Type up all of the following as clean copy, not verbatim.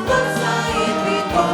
Força e vigor.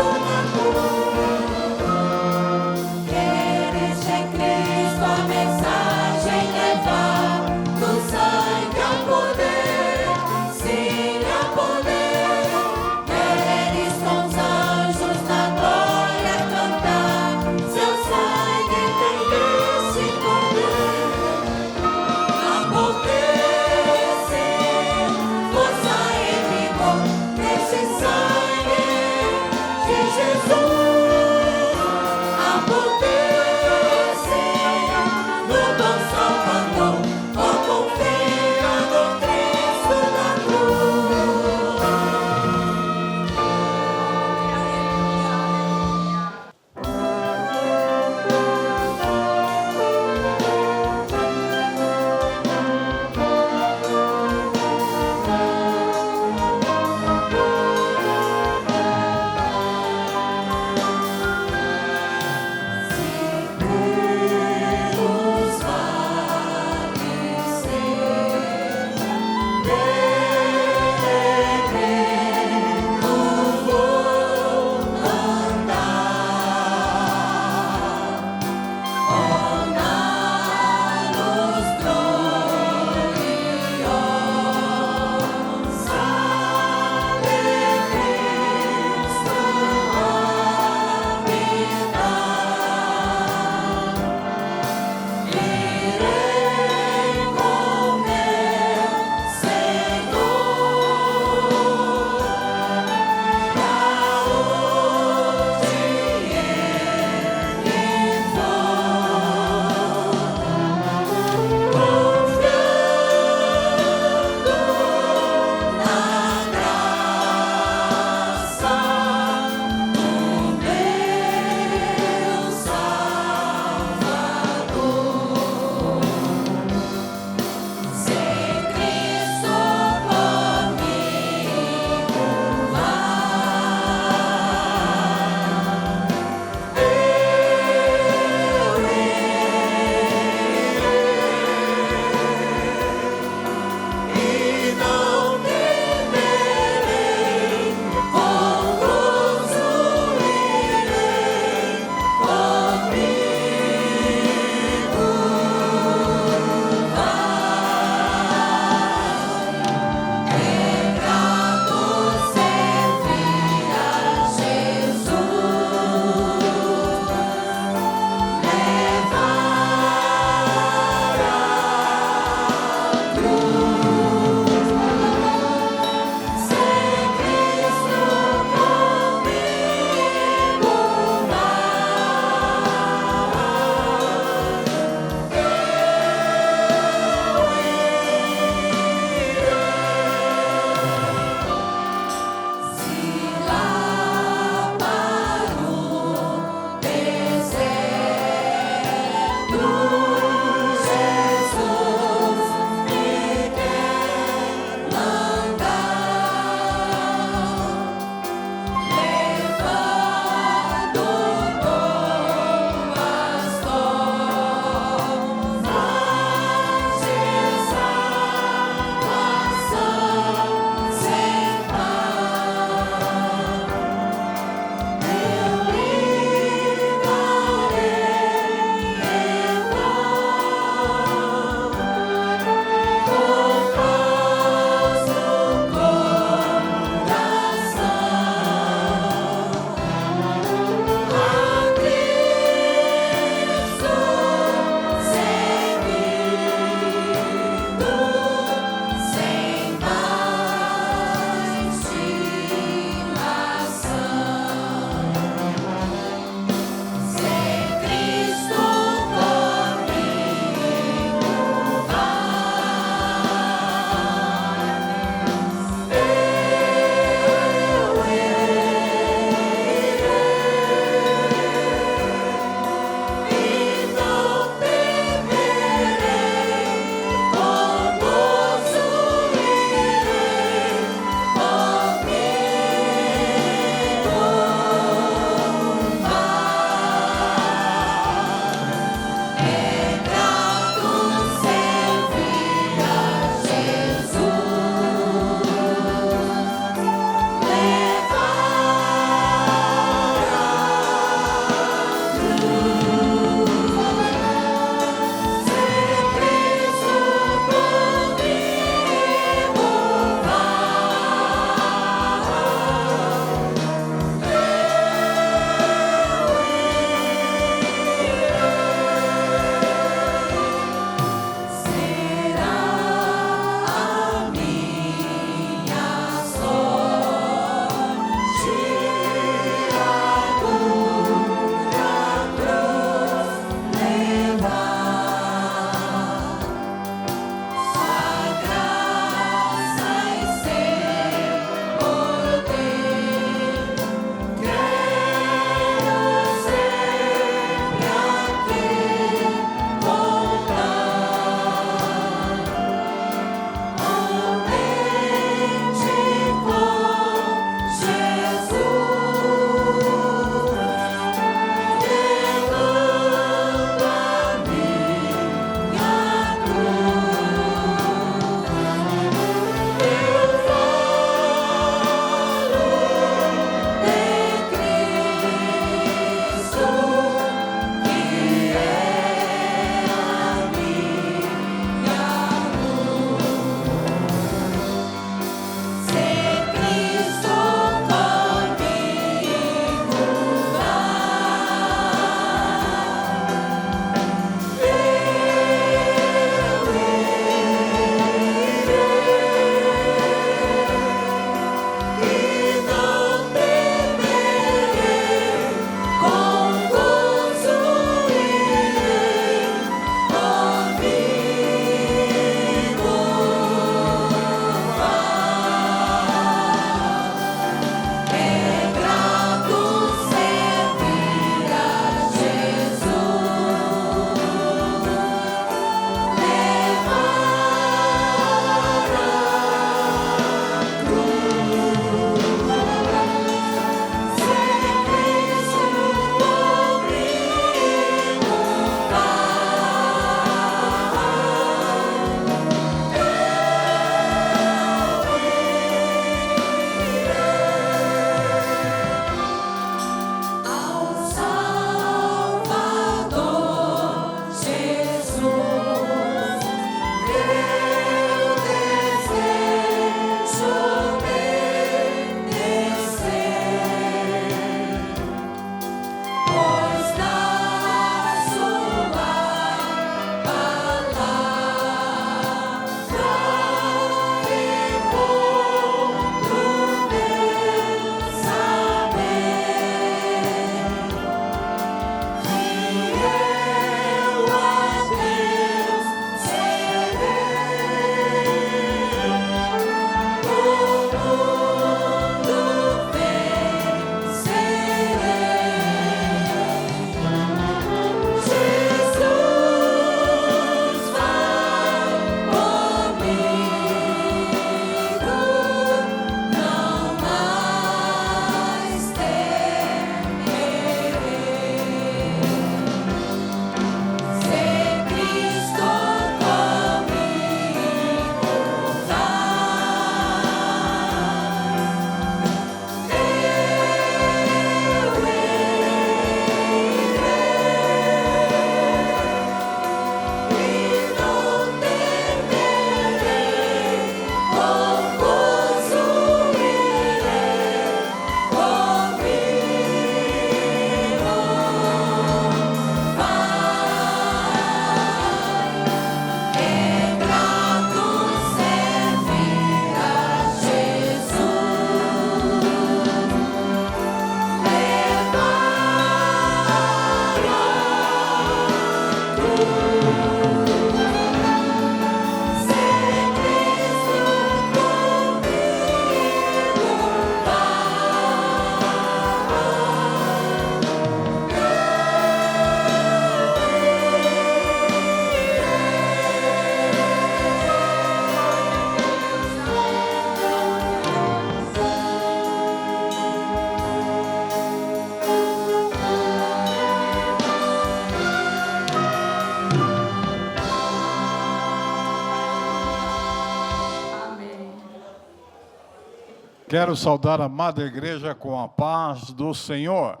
Quero saudar a amada igreja com a paz do Senhor.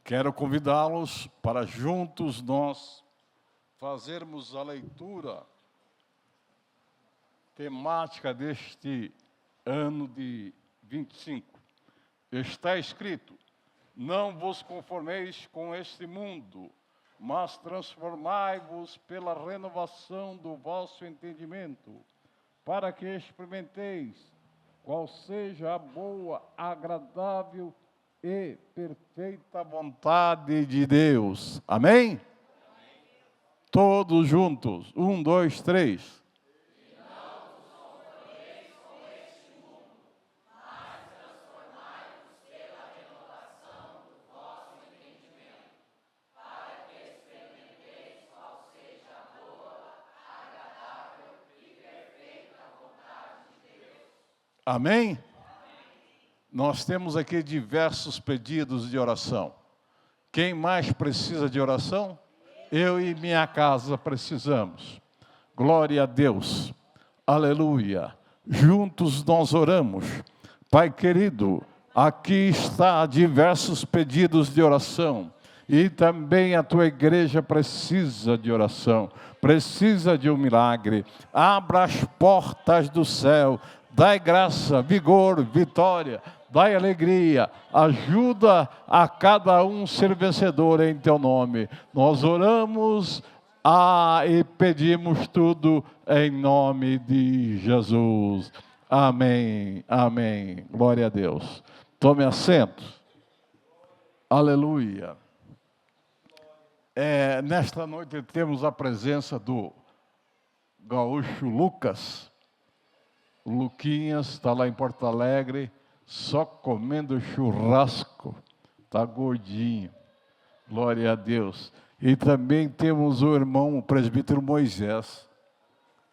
Quero convidá-los para juntos nós fazermos a leitura temática deste ano de 25. Está escrito: não vos conformeis com este mundo, mas transformai-vos pela renovação do vosso entendimento, para que experimenteis qual seja a boa, agradável e perfeita vontade de Deus. Amém? Todos juntos. 1, 2, 3. Amém? Nós temos aqui diversos pedidos de oração. Quem mais precisa de oração? Eu e minha casa precisamos. Glória a Deus. Aleluia. Juntos nós oramos. Pai querido, aqui está diversos pedidos de oração. E também a tua igreja precisa de oração. Precisa de um milagre. Abra as portas do céu. Dai graça, vigor, vitória, dai alegria, ajuda a cada um ser vencedor em teu nome. Nós oramos e pedimos tudo em nome de Jesus. Amém, amém. Glória a Deus. Tome assento. Aleluia. Nesta noite temos a presença do gaúcho Lucas. O Luquinhas está lá em Porto Alegre, só comendo churrasco, está gordinho, glória a Deus. E também temos o irmão, o presbítero Moisés,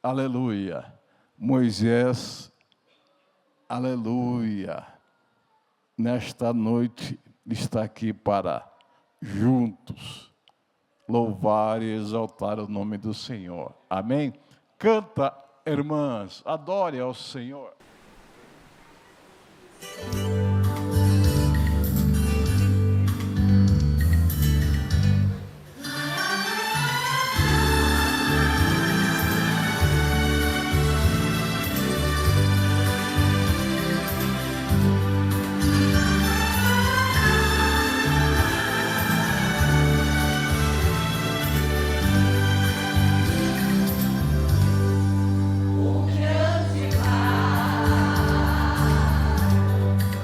aleluia. Moisés, aleluia. Nesta noite está aqui para juntos louvar e exaltar o nome do Senhor, amém? Canta, irmãs, adore ao Senhor.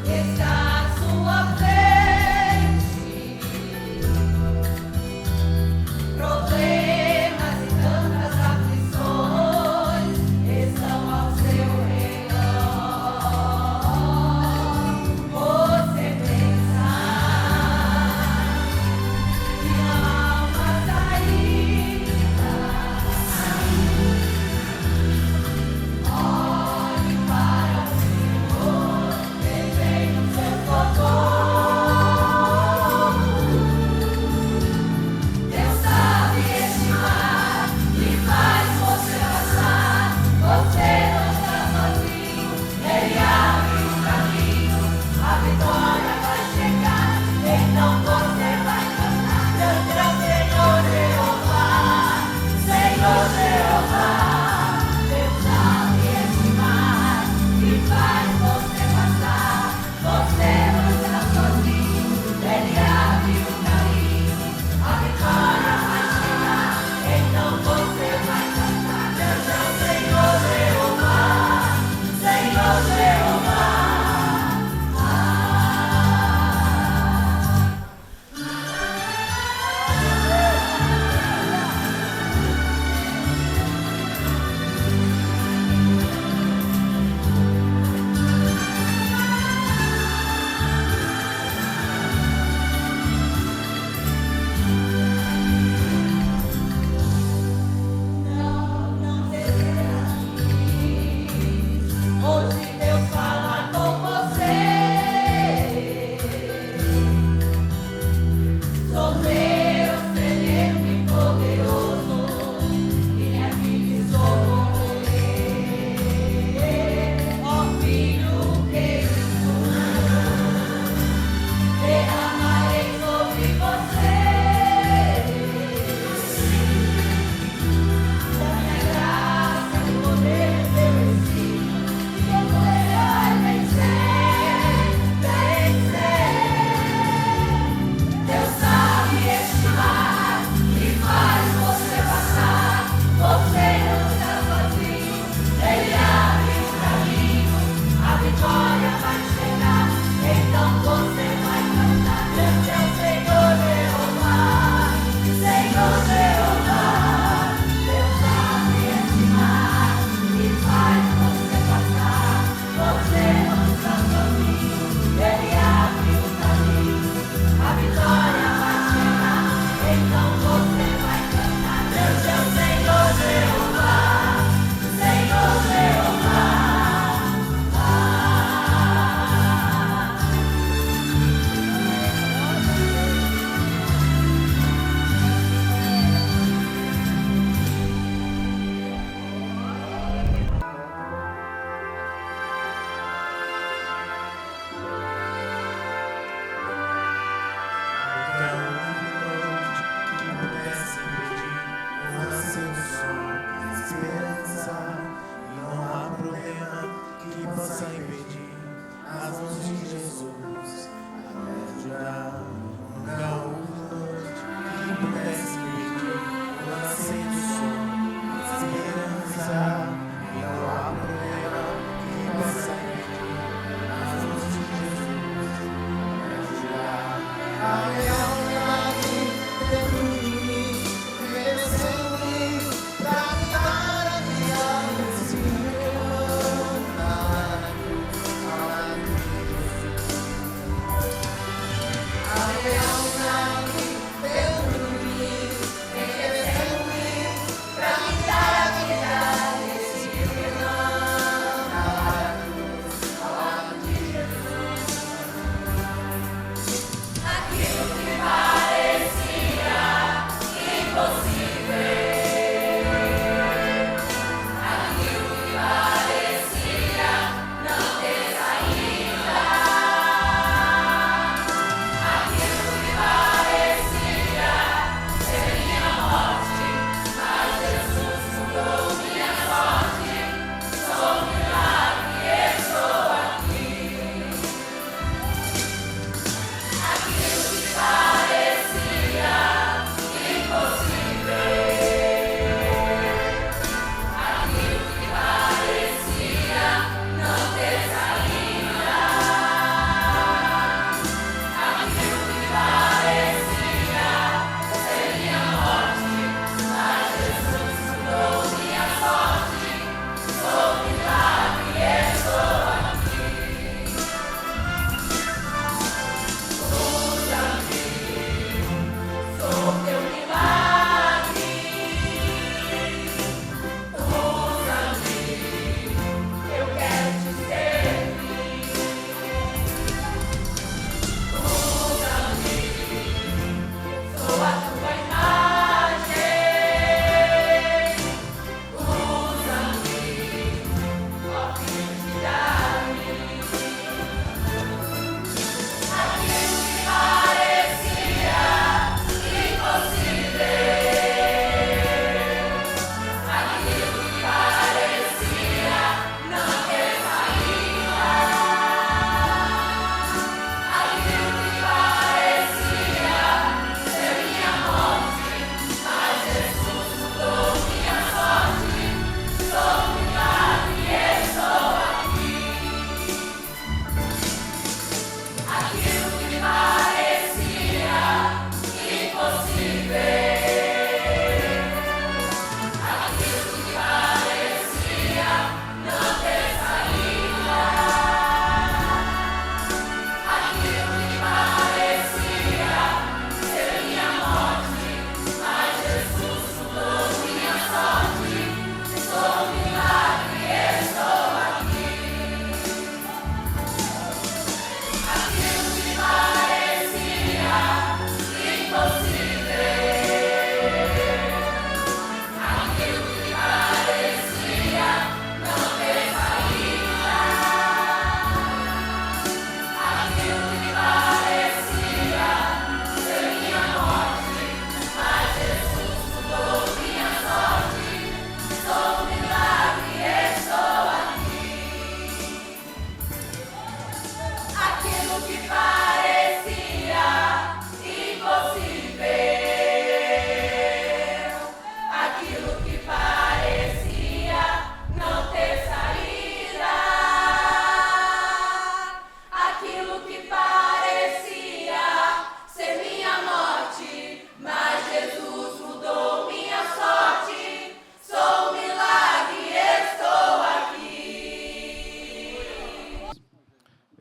Yeah.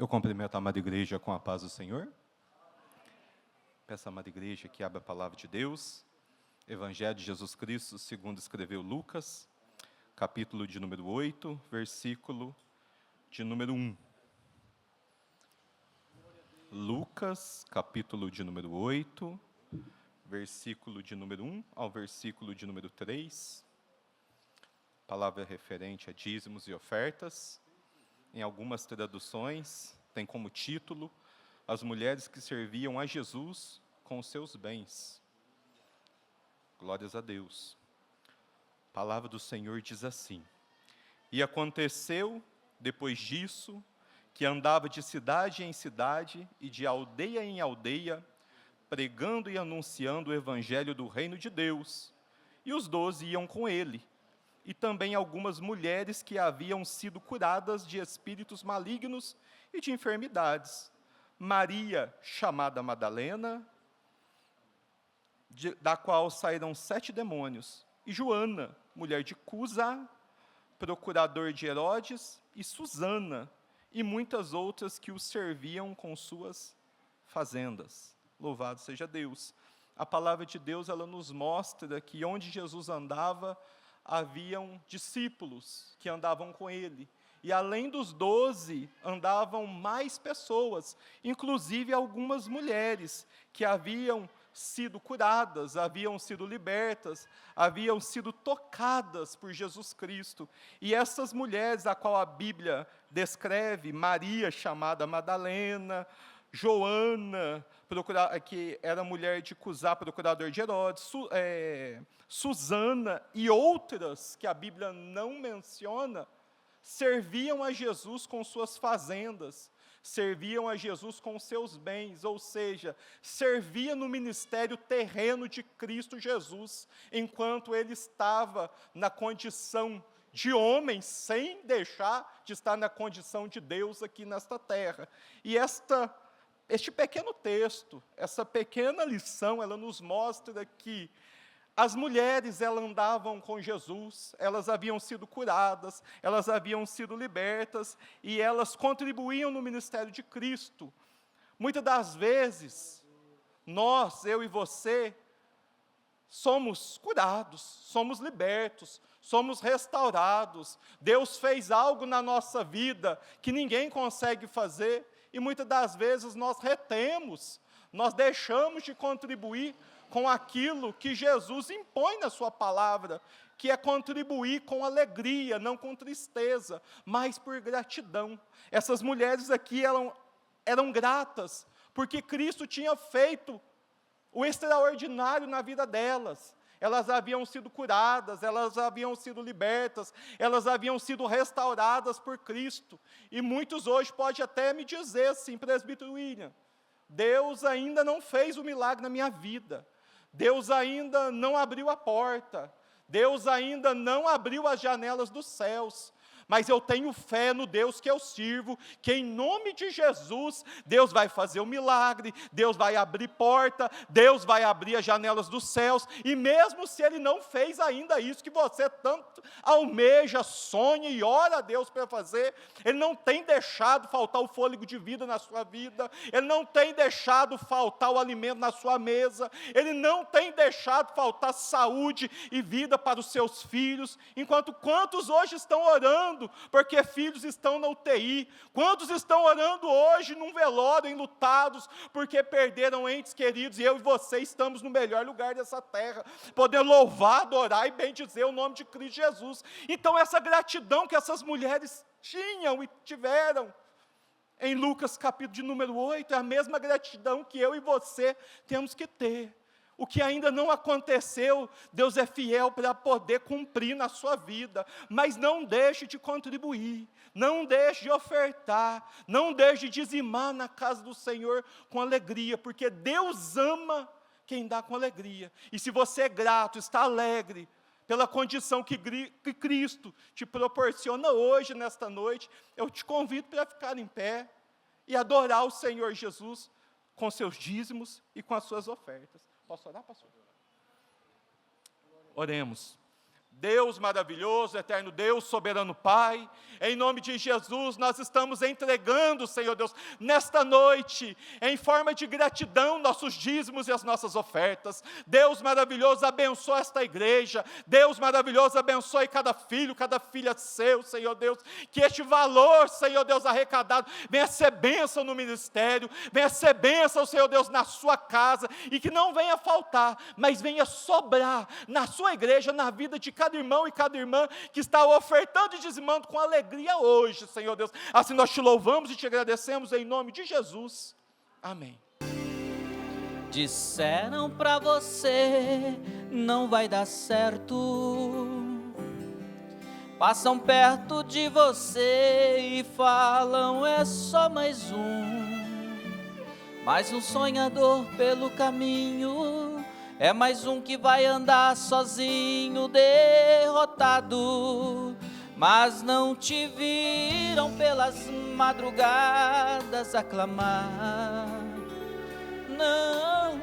Eu cumprimento a amada igreja com a paz do Senhor. Peço à amada igreja que abra a palavra de Deus. Evangelho de Jesus Cristo, segundo escreveu Lucas, capítulo de número 8, versículo de número 1. Lucas, capítulo de número 8, versículo de número 1 ao versículo de número 3. Palavra referente a dízimos e ofertas. Em algumas traduções, tem como título, as mulheres que serviam a Jesus com os seus bens. Glórias a Deus. A palavra do Senhor diz assim: E aconteceu, depois disso, que andava de cidade em cidade e de aldeia em aldeia, pregando e anunciando o evangelho do reino de Deus. E os 12 iam com ele. E também algumas mulheres que haviam sido curadas de espíritos malignos e de enfermidades. Maria, chamada Madalena, da qual saíram 7 demônios. E Joana, mulher de Cusa, procurador de Herodes, e Susana, e muitas outras que o serviam com suas fazendas. Louvado seja Deus. A palavra de Deus, ela nos mostra que onde Jesus andava, haviam discípulos que andavam com ele. E além dos 12, andavam mais pessoas, inclusive algumas mulheres que haviam sido curadas, haviam sido libertas, haviam sido tocadas por Jesus Cristo. E essas mulheres, a qual a Bíblia descreve, Maria, chamada Madalena, Joana, que era mulher de Cusá, procurador de Herodes, Susana e outras que a Bíblia não menciona, serviam a Jesus com suas fazendas, serviam a Jesus com seus bens, ou seja, servia no ministério terreno de Cristo Jesus, enquanto ele estava na condição de homem, sem deixar de estar na condição de Deus aqui nesta terra. E este pequeno texto, essa pequena lição, ela nos mostra que as mulheres, elas andavam com Jesus, elas haviam sido curadas, elas haviam sido libertas, e elas contribuíam no ministério de Cristo. Muitas das vezes, nós, eu e você, somos curados, somos libertos, somos restaurados. Deus fez algo na nossa vida que ninguém consegue fazer, e muitas das vezes nós retemos, nós deixamos de contribuir com aquilo que Jesus impõe na sua palavra, que é contribuir com alegria, não com tristeza, mas por gratidão. Essas mulheres aqui eram gratas, porque Cristo tinha feito o extraordinário na vida delas. Elas haviam sido curadas, elas haviam sido libertas, elas haviam sido restauradas por Cristo. E muitos hoje podem até me dizer assim, presbítero William, Deus ainda não fez o milagre na minha vida, Deus ainda não abriu a porta, Deus ainda não abriu as janelas dos céus, mas eu tenho fé no Deus que eu sirvo, que em nome de Jesus, Deus vai fazer um milagre, Deus vai abrir porta, Deus vai abrir as janelas dos céus, e mesmo se Ele não fez ainda isso que você tanto almeja, sonha e ora a Deus para fazer, Ele não tem deixado faltar o fôlego de vida na sua vida, Ele não tem deixado faltar o alimento na sua mesa, Ele não tem deixado faltar saúde e vida para os seus filhos, enquanto quantos hoje estão orando, porque filhos estão na UTI, quantos estão orando hoje num velório, enlutados, porque perderam entes queridos, e eu e você estamos no melhor lugar dessa terra, poder louvar, adorar e bendizer o nome de Cristo Jesus. Então essa gratidão que essas mulheres tinham e tiveram, em Lucas capítulo de número 8, é a mesma gratidão que eu e você temos que ter. O que ainda não aconteceu, Deus é fiel para poder cumprir na sua vida, mas não deixe de contribuir, não deixe de ofertar, não deixe de dizimar na casa do Senhor com alegria, porque Deus ama quem dá com alegria. E se você é grato, está alegre, pela condição que Cristo te proporciona hoje, nesta noite, eu te convido para ficar em pé e adorar o Senhor Jesus com seus dízimos e com as suas ofertas. Posso orar, pastor? Oremos. Deus maravilhoso, eterno Deus, soberano Pai, em nome de Jesus, nós estamos entregando, Senhor Deus, nesta noite, em forma de gratidão, nossos dízimos e as nossas ofertas. Deus maravilhoso, abençoa esta igreja. Deus maravilhoso, abençoe cada filho, cada filha seu, Senhor Deus. Que este valor, Senhor Deus, arrecadado, venha ser bênção no ministério, venha ser bênção, Senhor Deus, na sua casa, e que não venha faltar, mas venha sobrar na sua igreja, na vida de cada irmão e cada irmã que está ofertando e dizimando com alegria hoje, Senhor Deus. Assim nós te louvamos e te agradecemos em nome de Jesus. Amém. Disseram pra você, não vai dar certo. Passam perto de você e falam, é só mais um sonhador pelo caminho. É mais um que vai andar sozinho, derrotado. Mas não te viram pelas madrugadas aclamar. Não.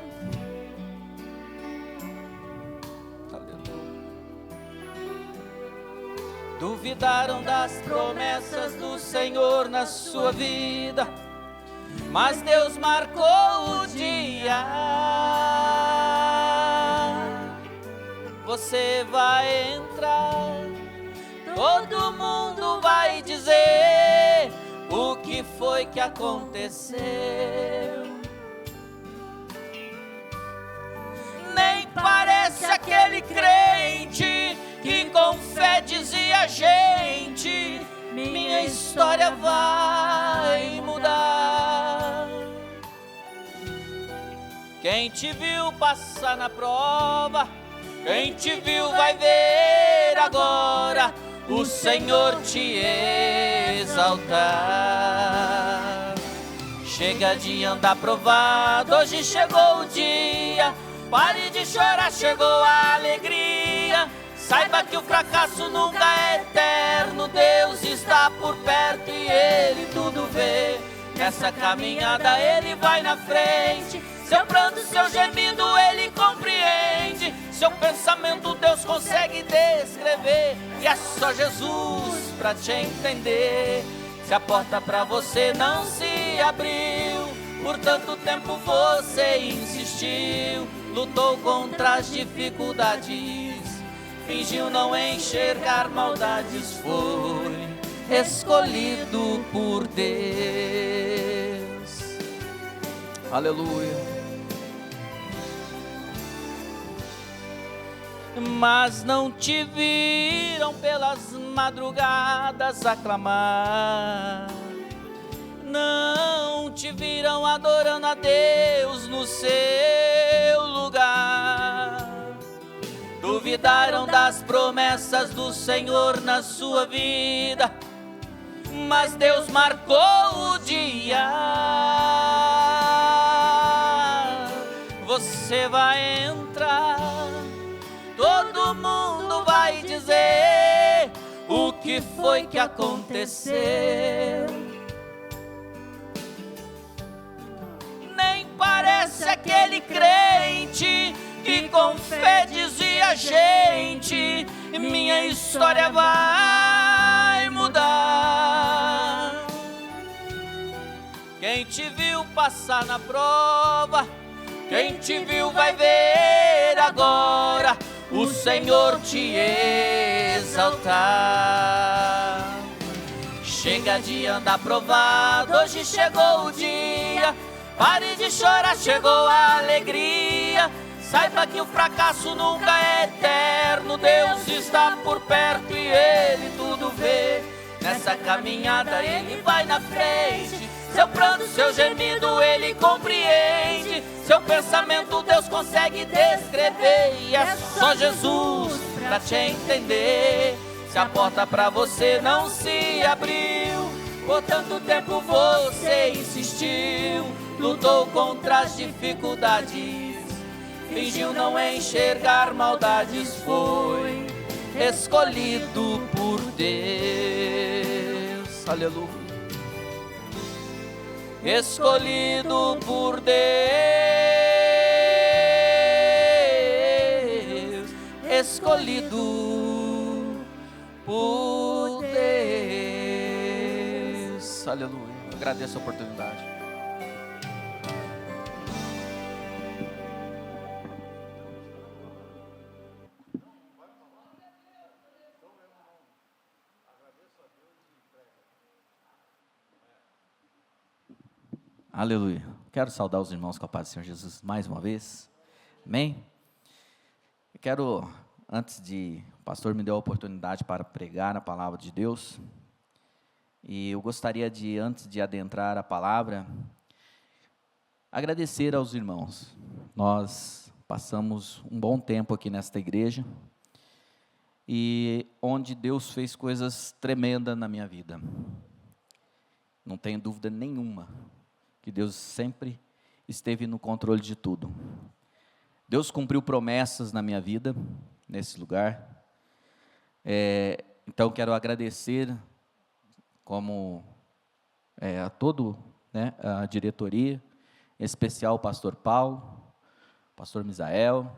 Duvidaram das promessas do Senhor na sua vida, mas Deus marcou o dia. Você vai entrar, todo mundo vai dizer o que foi que aconteceu. Nem parece aquele crente que com fé dizia, gente, minha história vai mudar. Quem te viu passar na prova, quem te viu vai ver agora o Senhor te exaltar. Chega de andar provado, hoje chegou o dia. Pare de chorar, chegou a alegria. Saiba que o fracasso nunca é eterno. Deus está por perto e Ele tudo vê. Nessa caminhada Ele vai na frente. Seu pranto, seu gemido Ele compreende. Seu pensamento Deus consegue descrever. E é só Jesus pra te entender. Se a porta pra você não se abriu, por tanto tempo você insistiu, lutou contra as dificuldades, fingiu não enxergar maldades, foi escolhido por Deus. Aleluia. Mas não te viram pelas madrugadas aclamar, não te viram adorando a Deus no seu lugar. Duvidaram das promessas do Senhor na sua vida, mas Deus marcou o dia. Você vai entrar, todo mundo vai dizer o que foi que aconteceu. Nem parece aquele crente que com fé dizia, gente, minha história vai mudar. Quem te viu passar na prova, quem te viu vai ver agora o Senhor te exaltar. Chega de andar provado, hoje chegou o dia. Pare de chorar, chegou a alegria. Saiba que o fracasso nunca é eterno. Deus está por perto e Ele tudo vê. Nessa caminhada Ele vai na frente. Seu pranto, seu gemido Ele compreende. Seu pensamento Deus consegue descrever. E é só Jesus pra te entender. Se a porta pra você não se abriu, por tanto tempo você insistiu, lutou contra as dificuldades, fingiu não enxergar maldades, foi escolhido por Deus. Aleluia. Escolhido por Deus, escolhido por Deus. Aleluia. Eu agradeço a oportunidade. Aleluia. Quero saudar os irmãos com a paz do Senhor Jesus mais uma vez. Amém? Eu quero, o pastor me deu a oportunidade para pregar a palavra de Deus. E eu gostaria de, antes de adentrar a palavra, agradecer aos irmãos. Nós passamos um bom tempo aqui nesta igreja, e onde Deus fez coisas tremendas na minha vida. Não tenho dúvida nenhuma que Deus sempre esteve no controle de tudo. Deus cumpriu promessas na minha vida, nesse lugar. Então, quero agradecer a todo, a diretoria, em especial o pastor Paulo, o pastor Misael,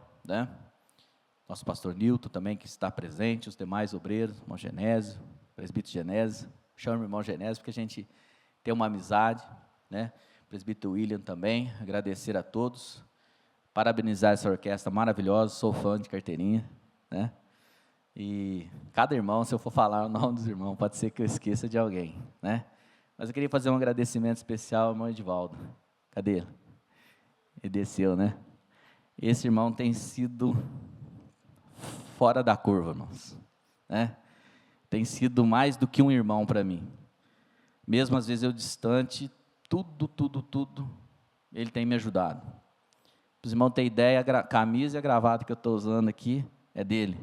nosso pastor Nilton também, que está presente, os demais obreiros, irmão Genésio, presbítero Genésio, chamo o irmão Genésio porque a gente tem uma amizade, presbítero William também, agradecer a todos, parabenizar essa orquestra maravilhosa, sou fã de carteirinha, e cada irmão, se eu for falar o nome dos irmãos, pode ser que eu esqueça de alguém, mas eu queria fazer um agradecimento especial ao irmão Edivaldo. Cadê ele? Ele desceu, Esse irmão tem sido fora da curva, irmãos, tem sido mais do que um irmão para mim, mesmo às vezes eu distante, tudo, ele tem me ajudado. Os irmãos têm ideia, a camisa e a gravata que eu estou usando aqui é dele.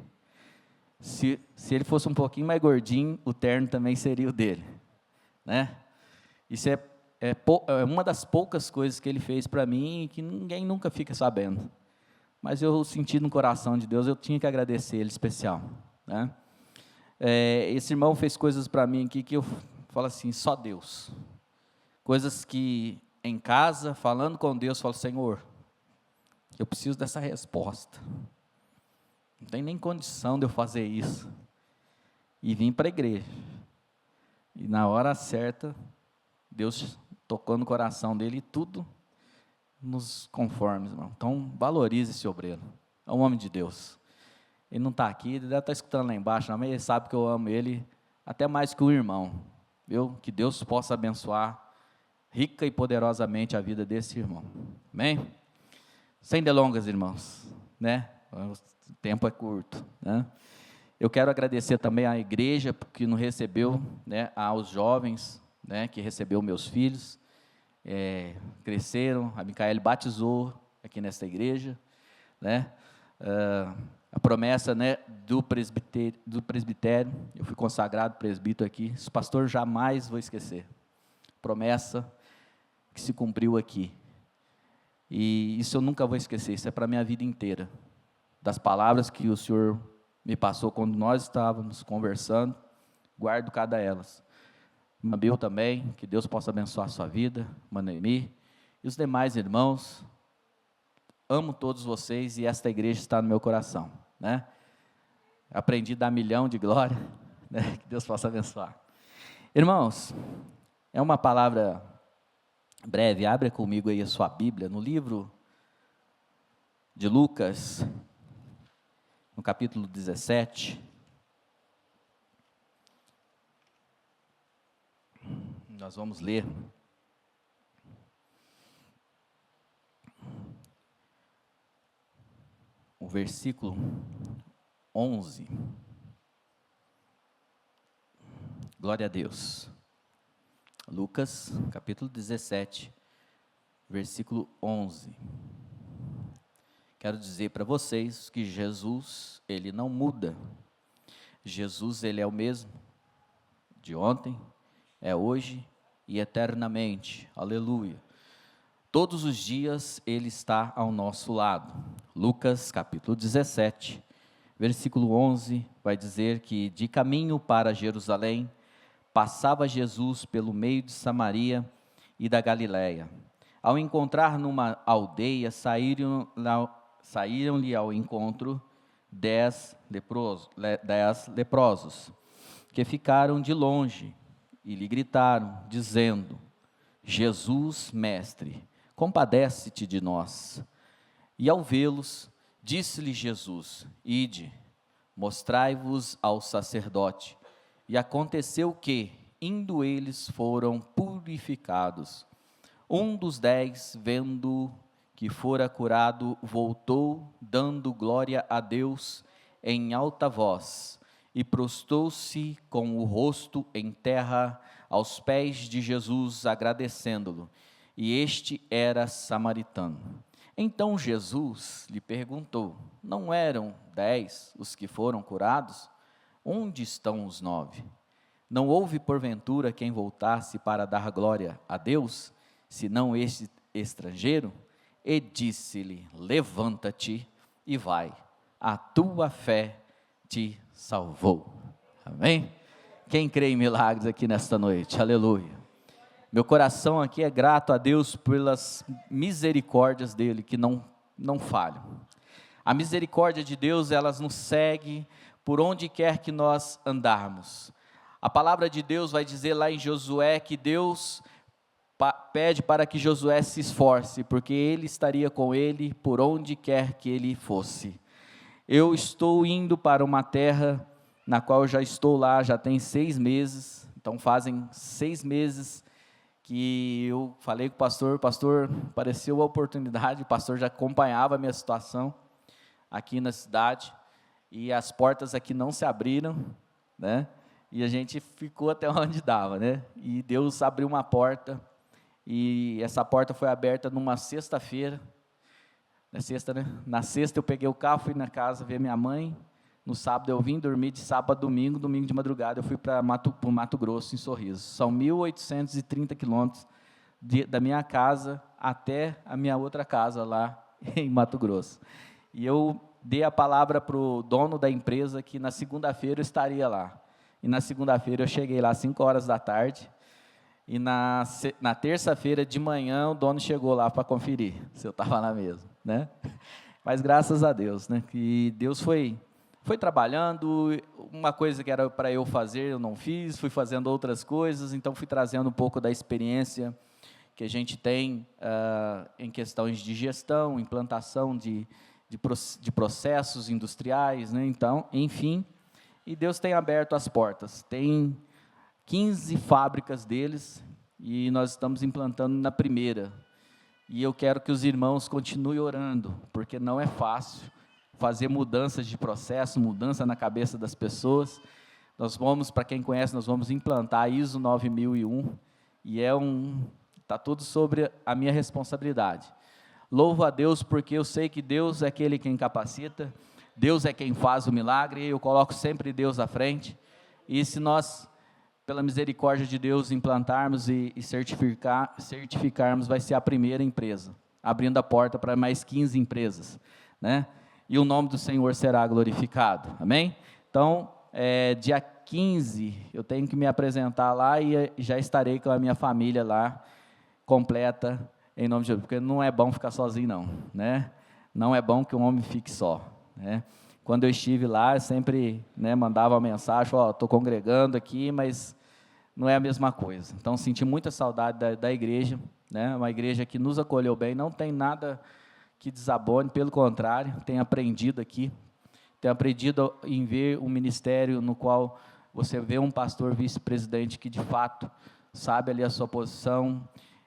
Se ele fosse um pouquinho mais gordinho, o terno também seria o dele, Isso é uma das poucas coisas que ele fez para mim, que ninguém nunca fica sabendo. Mas eu senti no coração de Deus, eu tinha que agradecer ele especial, Esse irmão fez coisas para mim aqui que eu falo assim, só Deus. Coisas que em casa, falando com Deus, falo, Senhor, eu preciso dessa resposta. Não tem nem condição de eu fazer isso. E vim para a igreja. E na hora certa, Deus tocou no coração dele e tudo nos conformes, irmão. Então, valorize esse obreiro. É um homem de Deus. Ele não está aqui, ele deve estar escutando lá embaixo, mas ele sabe que eu amo ele até mais que um irmão. Viu? Que Deus possa abençoar rica e poderosamente a vida desse irmão. Amém? Sem delongas, irmãos, O tempo é curto, Eu quero agradecer também à igreja que nos recebeu, aos jovens, que recebeu meus filhos, cresceram, a Micaele batizou aqui nesta igreja, a promessa, do presbitério, eu fui consagrado presbítero aqui, esse pastor jamais vou esquecer, promessa que se cumpriu aqui, e isso eu nunca vou esquecer, isso é para a minha vida inteira, das palavras que o Senhor me passou quando nós estávamos conversando, guardo cada elas. Mabel também, que Deus possa abençoar a sua vida, Manoemi, e os demais irmãos, amo todos vocês e esta igreja está no meu coração, Aprendi a dar milhão de glória, que Deus possa abençoar. Irmãos, é uma palavra breve, abra comigo aí a sua Bíblia, no livro de Lucas, no capítulo 17, nós vamos ler o versículo 11, glória a Deus, Lucas, capítulo 17, versículo 11, quero dizer para vocês que Jesus, Ele não muda, Jesus, Ele é o mesmo, de ontem, é hoje e eternamente, aleluia, todos os dias Ele está ao nosso lado. Lucas capítulo 17, versículo 11, vai dizer que de caminho para Jerusalém, passava Jesus pelo meio de Samaria e da Galiléia. Ao encontrar numa aldeia, saíram-lhe ao encontro 10 leprosos, que ficaram de longe e lhe gritaram, dizendo: Jesus, mestre, compadece-te de nós. E ao vê-los, disse-lhe Jesus: Ide, mostrai-vos ao sacerdote. E aconteceu que, indo eles, foram purificados. Um dos 10, vendo que fora curado, voltou, dando glória a Deus em alta voz, e prostrou-se com o rosto em terra aos pés de Jesus, agradecendo-lo. E este era samaritano. Então Jesus lhe perguntou: não eram 10 os que foram curados? Onde estão os 9? Não houve porventura quem voltasse para dar glória a Deus, senão este estrangeiro? E disse-lhe: levanta-te e vai, a tua fé te salvou. Amém? Quem crê em milagres aqui nesta noite? Aleluia. Meu coração aqui é grato a Deus pelas misericórdias dele, que não falham. A misericórdia de Deus, elas nos segue por onde quer que nós andarmos. A palavra de Deus vai dizer lá em Josué que Deus pede para que Josué se esforce, porque ele estaria com ele por onde quer que ele fosse. Eu estou indo para uma terra na qual eu já estou lá, já tem 6 meses, então fazem 6 meses que eu falei com o pastor, apareceu a oportunidade, o pastor já acompanhava a minha situação aqui na cidade, e as portas aqui não se abriram, né? E a gente ficou até onde dava, né? E Deus abriu uma porta, e essa porta foi aberta numa sexta-feira, na sexta eu peguei o carro, fui na casa ver minha mãe, no sábado eu vim dormir, de sábado a domingo de madrugada eu fui para Mato Grosso, em Sorriso. São 1.830 quilômetros da minha casa até a minha outra casa lá em Mato Grosso. E eu dei a palavra para o dono da empresa que na segunda-feira eu estaria lá. E na segunda-feira eu cheguei lá às 5 horas da tarde, e na terça-feira de manhã o dono chegou lá para conferir se eu estava lá mesmo, né? Mas graças a Deus, né, que Deus foi trabalhando. Uma coisa que era para eu fazer, eu não fiz, fui fazendo outras coisas, então fui trazendo um pouco da experiência que a gente tem em questões de gestão, implantação de processos industriais, né? Então, enfim, e Deus tem aberto as portas, tem 15 fábricas deles, e nós estamos implantando na primeira, e eu quero que os irmãos continuem orando, porque não é fácil fazer mudanças de processo, mudança na cabeça das pessoas. Nós vamos, para quem conhece, nós vamos implantar a ISO 9001, e está tudo sobre a minha responsabilidade. Louvo a Deus, porque eu sei que Deus é aquele quem capacita, Deus é quem faz o milagre, eu coloco sempre Deus à frente, e se nós, pela misericórdia de Deus, implantarmos e certificarmos, vai ser a primeira empresa, abrindo a porta para mais 15 empresas, né? E o nome do Senhor será glorificado, amém? Então, dia 15, eu tenho que me apresentar lá, e já estarei com a minha família lá, completa, em nome de Jesus, porque não é bom ficar sozinho não, né? Não é bom que um homem fique só, né? Quando eu estive lá, eu sempre, né, mandava uma mensagem: estou congregando aqui, mas não é a mesma coisa. Então, senti muita saudade da igreja, né? Uma igreja que nos acolheu bem, não tem nada que desabone, pelo contrário, tenho aprendido aqui, tenho aprendido em ver um ministério no qual você vê um pastor vice-presidente que de fato sabe ali a sua posição,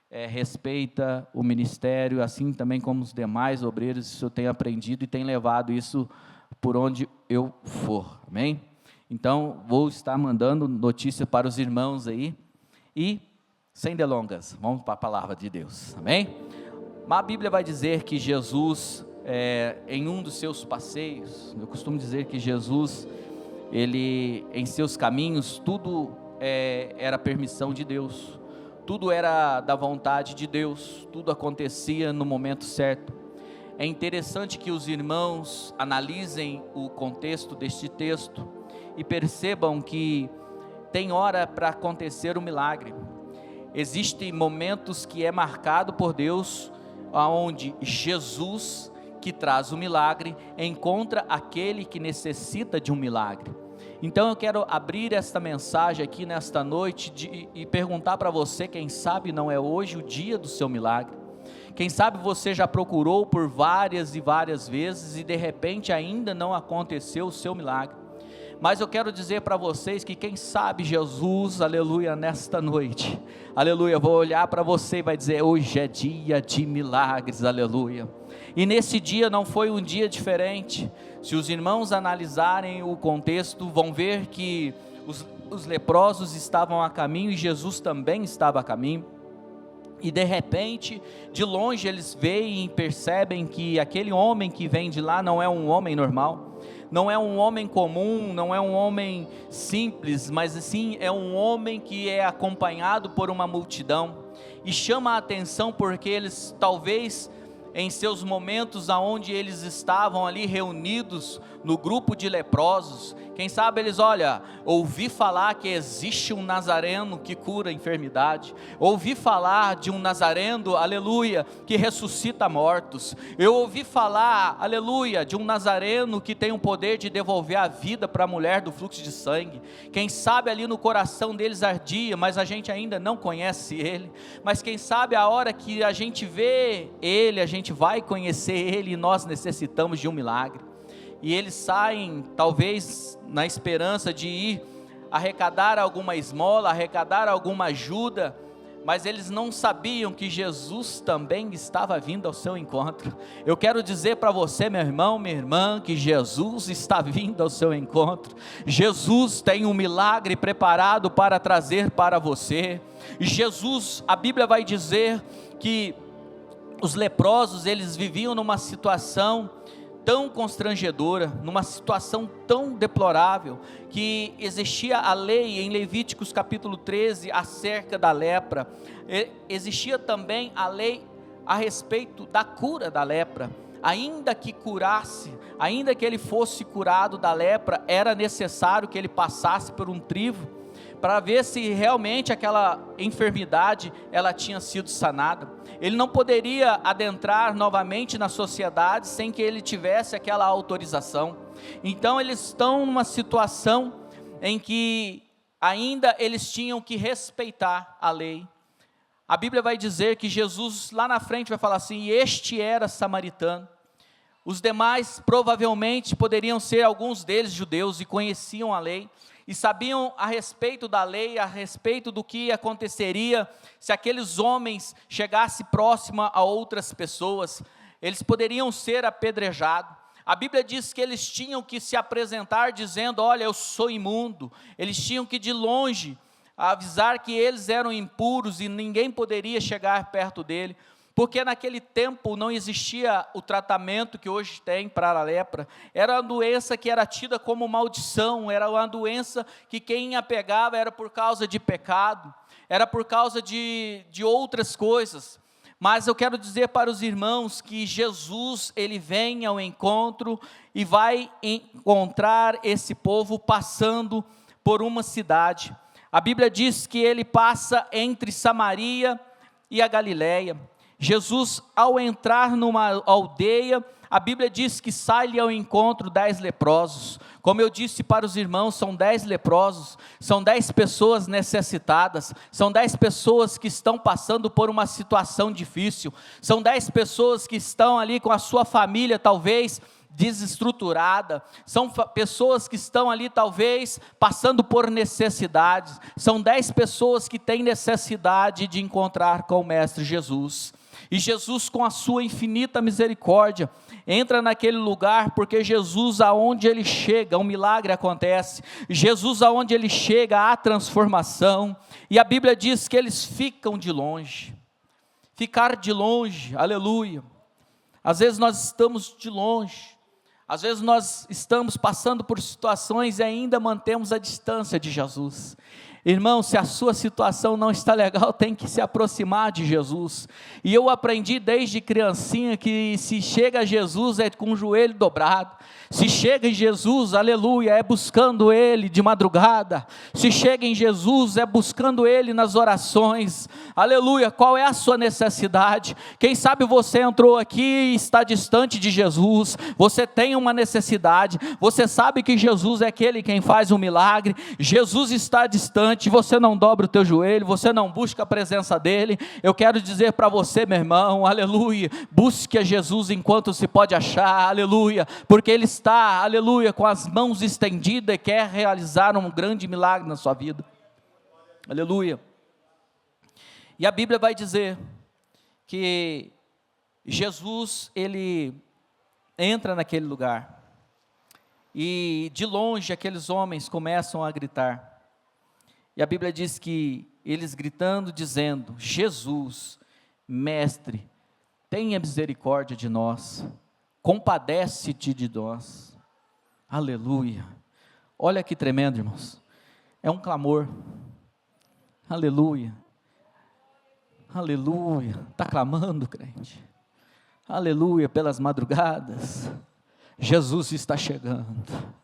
respeita o ministério, assim também como os demais obreiros. Isso eu tenho aprendido e tenho levado isso por onde eu for, amém? Então, vou estar mandando notícia para os irmãos aí, e, sem delongas, vamos para a palavra de Deus, amém? Mas a Bíblia vai dizer que Jesus, em um dos seus passeios, eu costumo dizer que Jesus, ele, em seus caminhos, tudo era permissão de Deus, tudo era da vontade de Deus, tudo acontecia no momento certo. É interessante que os irmãos analisem o contexto deste texto e percebam que tem hora para acontecer o milagre. Existem momentos que é marcado por Deus, onde Jesus, que traz o milagre, encontra aquele que necessita de um milagre. Então eu quero abrir esta mensagem aqui nesta noite e perguntar para você, quem sabe não é hoje o dia do seu milagre. Quem sabe você já procurou por várias e várias vezes e de repente ainda não aconteceu o seu milagre. Mas eu quero dizer para vocês que quem sabe Jesus, aleluia, nesta noite, aleluia, vou olhar para você e vai dizer, hoje é dia de milagres, aleluia. E nesse dia não foi um dia diferente. Se os irmãos analisarem o contexto, vão ver que os leprosos estavam a caminho e Jesus também estava a caminho. E de repente, de longe eles veem e percebem que aquele homem que vem de lá não é um homem normal, não é um homem comum, não é um homem simples, mas sim é um homem que é acompanhado por uma multidão. E chama a atenção porque eles talvez em seus momentos aonde eles estavam ali reunidos no grupo de leprosos, quem sabe eles, olha, ouvi falar que existe um nazareno que cura a enfermidade, ouvi falar de um nazareno, aleluia, que ressuscita mortos, eu ouvi falar, aleluia, de um nazareno que tem o poder de devolver a vida para a mulher do fluxo de sangue. Quem sabe ali no coração deles ardia, mas a gente ainda não conhece ele, mas quem sabe a hora que a gente vê ele, a gente vai conhecer ele e nós necessitamos de um milagre. E eles saem talvez na esperança de ir arrecadar alguma esmola, arrecadar alguma ajuda, mas eles não sabiam que Jesus também estava vindo ao seu encontro. Eu quero dizer para você, meu irmão, minha irmã, que Jesus está vindo ao seu encontro. Jesus tem um milagre preparado para trazer para você. Jesus, a Bíblia vai dizer que os leprosos, eles viviam numa situação tão constrangedora, numa situação tão deplorável, que existia a lei em Levíticos capítulo 13, acerca da lepra, existia também a lei a respeito da cura da lepra. Ainda que curasse, ainda que ele fosse curado da lepra, era necessário que ele passasse por um crivo, para ver se realmente aquela enfermidade, ela tinha sido sanada. Ele não poderia adentrar novamente na sociedade, sem que ele tivesse aquela autorização. Então eles estão numa situação, em que ainda eles tinham que respeitar a lei. A Bíblia vai dizer que Jesus, lá na frente vai falar assim, este era samaritano. Os demais provavelmente poderiam ser alguns deles judeus, e conheciam a lei, e sabiam a respeito da lei, a respeito do que aconteceria se aqueles homens chegassem próximo a outras pessoas. Eles poderiam ser apedrejados. A Bíblia diz que eles tinham que se apresentar dizendo, olha, eu sou imundo. Eles tinham que de longe avisar que eles eram impuros e ninguém poderia chegar perto dele, porque naquele tempo não existia o tratamento que hoje tem para a lepra. Era uma doença que era tida como maldição, era uma doença que quem a pegava era por causa de pecado, era por causa de outras coisas. Mas eu quero dizer para os irmãos que Jesus, ele vem ao encontro e vai encontrar esse povo passando por uma cidade. A Bíblia diz que ele passa entre Samaria e a Galileia. Jesus, ao entrar numa aldeia, a Bíblia diz que sai-lhe ao encontro 10 leprosos. Como eu disse para os irmãos, são 10 leprosos, são 10 pessoas necessitadas, são 10 pessoas que estão passando por uma situação difícil, são 10 pessoas que estão ali com a sua família talvez desestruturada, são pessoas que estão ali talvez passando por necessidades, são 10 pessoas que têm necessidade de encontrar com o Mestre Jesus. E Jesus, com a sua infinita misericórdia, entra naquele lugar, porque Jesus, aonde ele chega, um milagre acontece. Jesus, aonde ele chega, há transformação. E a Bíblia diz que eles ficam de longe. Ficar de longe, aleluia. Às vezes nós estamos de longe, às vezes nós estamos passando por situações e ainda mantemos a distância de Jesus. Irmão, se a sua situação não está legal, tem que se aproximar de Jesus. E eu aprendi desde criancinha que se chega a Jesus é com o joelho dobrado. Se chega em Jesus, aleluia, é buscando Ele de madrugada. Se chega em Jesus, é buscando Ele nas orações. Aleluia, qual é a sua necessidade? Quem sabe você entrou aqui e está distante de Jesus. Você tem uma necessidade. Você sabe que Jesus é aquele quem faz um milagre. Jesus está distante, você não dobra o teu joelho, você não busca a presença dEle. Eu quero dizer para você, meu irmão, aleluia, busque a Jesus enquanto se pode achar, aleluia, porque Ele está, aleluia, com as mãos estendidas e quer realizar um grande milagre na sua vida, aleluia. E a Bíblia vai dizer que Jesus, Ele entra naquele lugar, e de longe aqueles homens começam a gritar, e a Bíblia diz que eles gritando, dizendo: Jesus, Mestre, tenha misericórdia de nós, compadece-te de nós, aleluia. Olha que tremendo, irmãos, é um clamor, aleluia, aleluia, está clamando, crente, aleluia, pelas madrugadas, Jesus está chegando,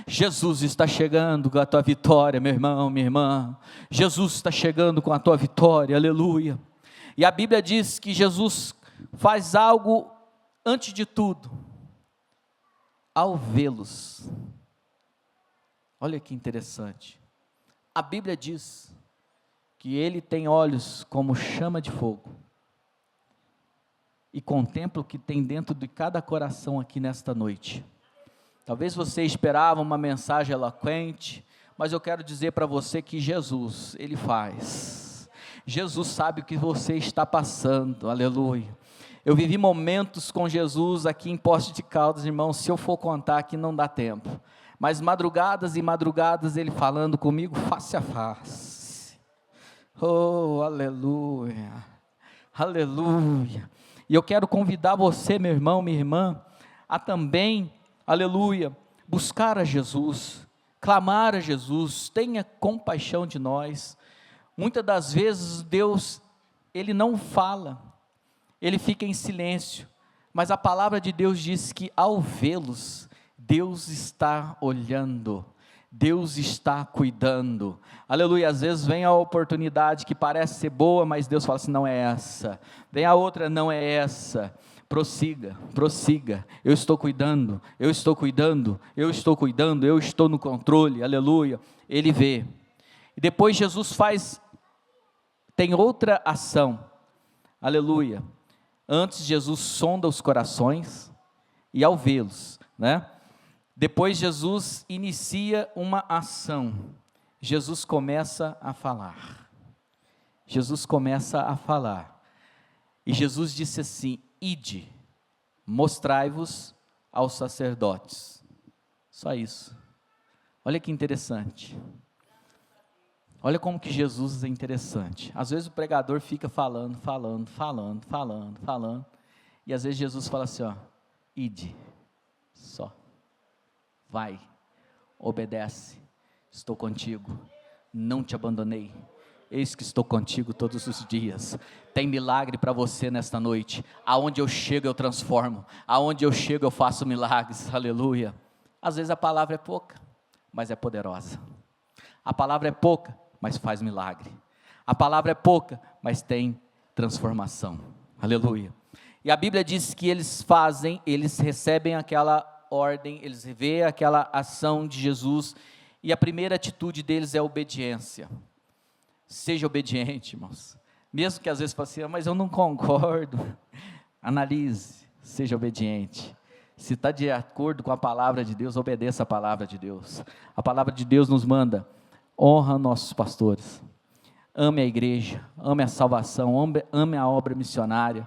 Jesus está chegando com a tua vitória, meu irmão, minha irmã, Jesus está chegando com a tua vitória, aleluia. E a Bíblia diz que Jesus faz algo antes de tudo, ao vê-los, olha que interessante, a Bíblia diz que Ele tem olhos como chama de fogo, e contempla o que tem dentro de cada coração aqui nesta noite. Talvez você esperava uma mensagem eloquente, mas eu quero dizer para você que Jesus, Ele faz. Jesus sabe o que você está passando, aleluia. Eu vivi momentos com Jesus aqui em Poços de Caldas, irmãos, se eu for contar aqui não dá tempo. Mas madrugadas e madrugadas Ele falando comigo face a face. Oh, aleluia, aleluia. E eu quero convidar você, meu irmão, minha irmã, a também, aleluia, buscar a Jesus, clamar a Jesus, tenha compaixão de nós. Muitas das vezes Deus, Ele não fala, Ele fica em silêncio, mas a palavra de Deus diz que ao vê-los, Deus está olhando, Deus está cuidando, aleluia. Às vezes vem a oportunidade que parece ser boa, mas Deus fala assim: não é essa, vem a outra, não é essa, prossiga, prossiga, eu estou cuidando, eu estou cuidando, eu estou cuidando, eu estou no controle, aleluia. Ele vê, e depois Jesus tem outra ação, aleluia. Antes Jesus sonda os corações, e ao vê-los, né? Depois Jesus inicia uma ação, Jesus começa a falar, Jesus começa a falar, e Jesus disse assim: ide, mostrai-vos aos sacerdotes, só isso. Olha que interessante, olha como que Jesus é interessante. Às vezes o pregador fica falando, e às vezes Jesus fala assim, ó, ide, só. Vai, obedece, estou contigo, não te abandonei, eis que estou contigo todos os dias. Tem milagre para você nesta noite. Aonde eu chego eu transformo, aonde eu chego eu faço milagres, aleluia. Às vezes a palavra é pouca, mas é poderosa. A palavra é pouca, mas faz milagre. A palavra é pouca, mas tem transformação, aleluia. E a Bíblia diz que eles recebem aquela ordem, eles veem aquela ação de Jesus, e a primeira atitude deles é a obediência. Seja obediente, irmãos, mesmo que às vezes fale assim, mas eu não concordo, analise, seja obediente. Se está de acordo com a palavra de Deus, obedeça a palavra de Deus. A palavra de Deus nos manda: honra nossos pastores, ame a igreja, ame a salvação, ame a obra missionária,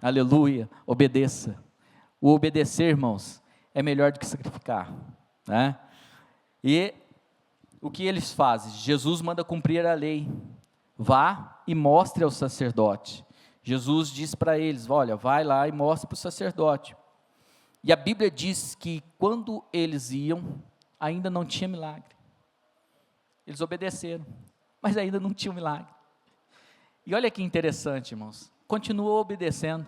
aleluia, obedeça. O obedecer, irmãos, é melhor do que sacrificar, né? E o que eles fazem? Jesus manda cumprir a lei, vá e mostre ao sacerdote. Jesus diz para eles, olha, vai lá e mostre para o sacerdote. E a Bíblia diz que quando eles iam, ainda não tinha milagre. Eles obedeceram, mas ainda não tinha um milagre. E olha que interessante, irmãos, continuou obedecendo,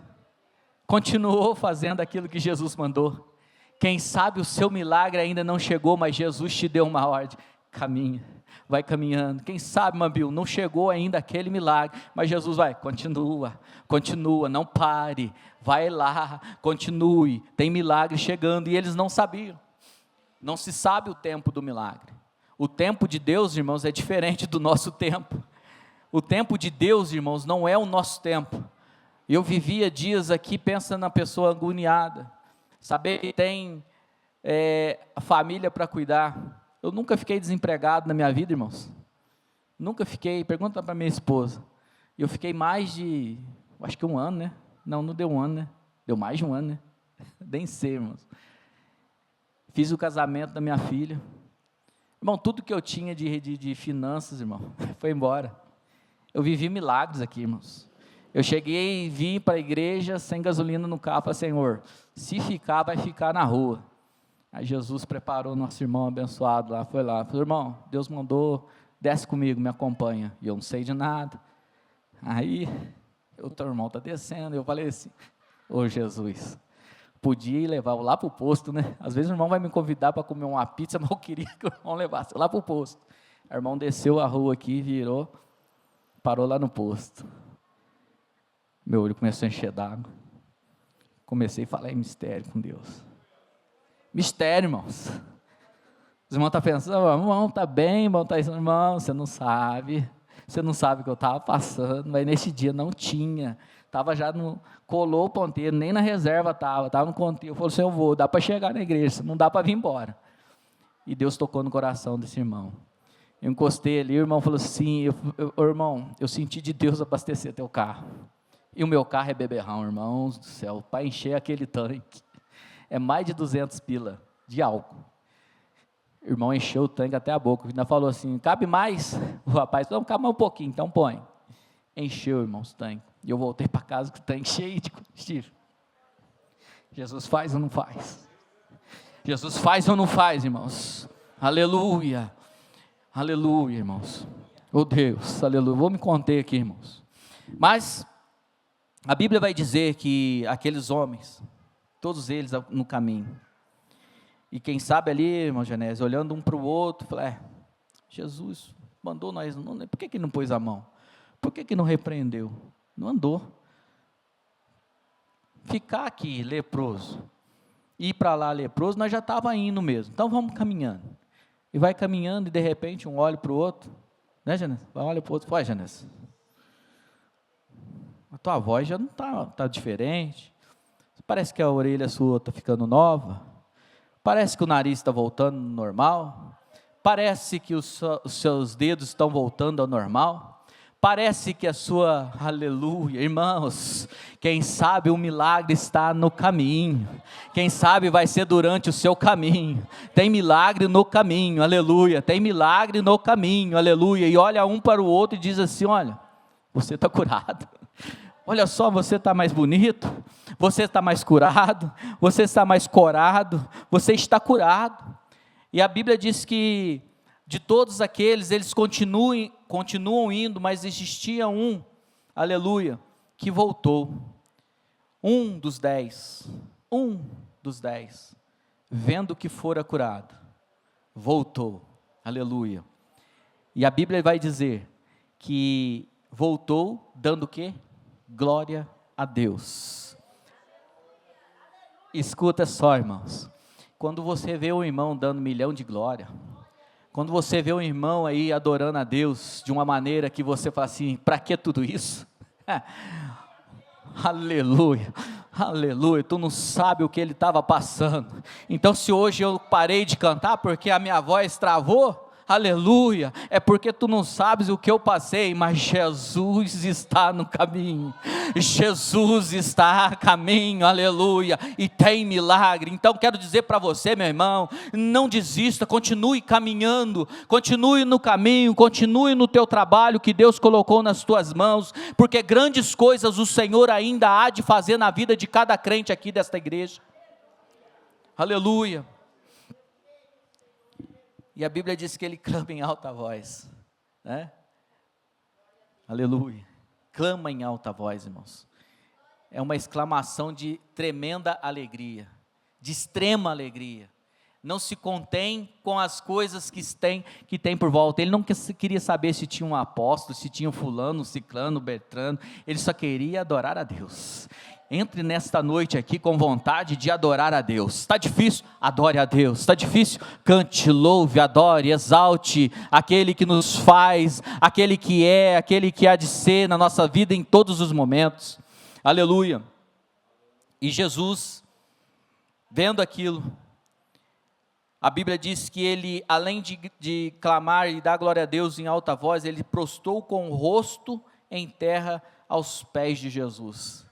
continuou fazendo aquilo que Jesus mandou. Quem sabe o seu milagre ainda não chegou, mas Jesus te deu uma ordem, caminha, vai caminhando. Quem sabe, Mabil, não chegou ainda aquele milagre, mas Jesus vai, continua, não pare, vai lá, continue, tem milagre chegando. E eles não sabiam, não se sabe o tempo do milagre. O tempo de Deus, irmãos, é diferente do nosso tempo. O tempo de Deus, irmãos, não é o nosso tempo. Eu vivia dias aqui pensando na pessoa agoniada, saber que tem a família para cuidar. Eu nunca fiquei desempregado na minha vida, irmãos. Nunca fiquei, pergunta para minha esposa. Eu fiquei mais de, acho que um ano, né? Não deu um ano, né? Deu mais de um ano, né? Nem sei, irmãos. Fiz o casamento da minha filha. Irmão, tudo que eu tinha de finanças, irmão, foi embora. Eu vivi milagres aqui, irmãos. Eu cheguei e vim para a igreja sem gasolina no carro. Falei, Senhor, se ficar, vai ficar na rua. Aí Jesus preparou nosso irmão abençoado lá, foi lá. Falei, irmão, Deus mandou, desce comigo, me acompanha. E eu não sei de nada. Aí, o teu irmão está descendo. Eu falei assim, ô Jesus, podia ir levar lá para o posto, né? Às vezes o irmão vai me convidar para comer uma pizza, mas eu queria que o irmão levasse lá para o posto. O irmão desceu a rua aqui, virou, parou lá no posto. Meu olho começou a encher d'água. Comecei a falar em mistério com Deus. Mistério, irmãos. Os irmãos estão pensando, irmão, está bem, irmão, está isso. Irmão, você não sabe o que eu estava passando, mas nesse dia não tinha. Estava já colou o ponteiro, nem na reserva estava no ponteiro. Eu falei assim, eu vou, dá para chegar na igreja, não dá para vir embora. E Deus tocou no coração desse irmão. Eu encostei ali, o irmão falou assim, irmão, eu senti de Deus abastecer teu carro. E o meu carro é beberrão, irmãos do céu, para encher aquele tanque. É mais de 200 pila de álcool. O irmão encheu o tanque até a boca, ainda falou assim, cabe mais? O rapaz falou, não, cabe mais um pouquinho, então põe. Encheu, irmãos, o tanque. E eu voltei para casa com o tanque cheio de combustível. Jesus faz ou não faz? Jesus faz ou não faz, irmãos? Aleluia. Aleluia, irmãos. Oh Deus, aleluia. Vou me conter aqui, irmãos. Mas a Bíblia vai dizer que aqueles homens, todos eles no caminho, e quem sabe ali, irmão Genésio, olhando um para o outro, falou, Jesus mandou nós, por que não pôs a mão? Por que não repreendeu? Não andou. Ficar aqui leproso, ir para lá leproso, nós já estávamos indo mesmo, então vamos caminhando. E vai caminhando e de repente um olha para o outro, né, Genésio? Vai olha para o outro, vai, Genésio. A tua voz já não está diferente. Parece que a orelha sua está ficando nova. Parece que o nariz está voltando ao normal. Parece que os seus dedos estão voltando ao normal. Parece que a sua, aleluia, irmãos, quem sabe o milagre está no caminho, quem sabe vai ser durante o seu caminho, tem milagre no caminho, aleluia, tem milagre no caminho, aleluia, e olha um para o outro e diz assim, olha, você está curado, olha só, você está mais bonito, você está mais curado, você está mais corado, você está curado, e a Bíblia diz que, de todos aqueles, eles continuam indo, mas existia um, aleluia, que voltou, um dos 10, vendo que fora curado, voltou, aleluia, e a Bíblia vai dizer, que voltou, dando o quê? Glória a Deus. Escuta só, irmãos, quando você vê um irmão dando 1 milhão de glória, quando você vê um irmão aí adorando a Deus de uma maneira que você fala assim, para que tudo isso? Aleluia, aleluia, tu não sabe o que ele estava passando. Então se hoje eu parei de cantar porque a minha voz travou, aleluia, é porque tu não sabes o que eu passei, mas Jesus está no caminho, Jesus está a caminho, aleluia, e tem milagre. Então quero dizer para você, meu irmão, não desista, continue caminhando, continue no caminho, continue no teu trabalho que Deus colocou nas tuas mãos, porque grandes coisas o Senhor ainda há de fazer na vida de cada crente aqui desta igreja, aleluia. E a Bíblia diz que ele clama em alta voz, né? Aleluia. Clama em alta voz, irmãos. É uma exclamação de tremenda alegria, de extrema alegria. Não se contém com as coisas que tem por volta. Ele não queria saber se tinha um apóstolo, se tinha um fulano, um ciclano, um Bertrano. Ele só queria adorar a Deus. Entre nesta noite aqui com vontade de adorar a Deus. Está difícil? Adore a Deus. Está difícil? Cante, louve, adore, exalte aquele que nos faz, aquele que há de ser na nossa vida em todos os momentos. Aleluia. E Jesus, vendo aquilo, a Bíblia diz que ele, além de clamar e dar glória a Deus em alta voz, ele prostrou com o rosto em terra aos pés de Jesus.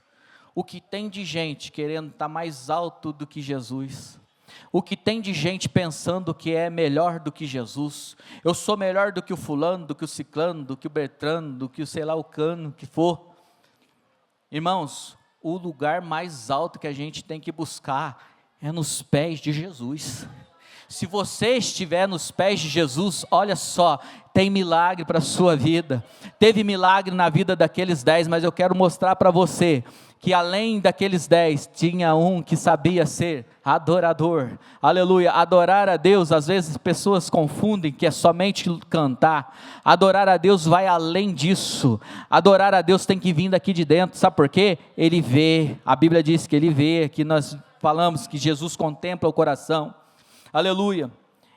O que tem de gente querendo estar mais alto do que Jesus, o que tem de gente pensando que é melhor do que Jesus, eu sou melhor do que o fulano, do que o ciclano, do que o Bertrano, do que o sei lá o cano que for. Irmãos, o lugar mais alto que a gente tem que buscar é nos pés de Jesus. Se você estiver nos pés de Jesus, olha só, tem milagre para a sua vida. Teve milagre na vida daqueles 10, mas eu quero mostrar para você que além daqueles 10, tinha um que sabia ser adorador. Aleluia, adorar a Deus, às vezes pessoas confundem que é somente cantar. Adorar a Deus vai além disso. Adorar a Deus tem que vir daqui de dentro, sabe por quê? Ele vê, a Bíblia diz que ele vê, que nós falamos que Jesus contempla o coração. Aleluia,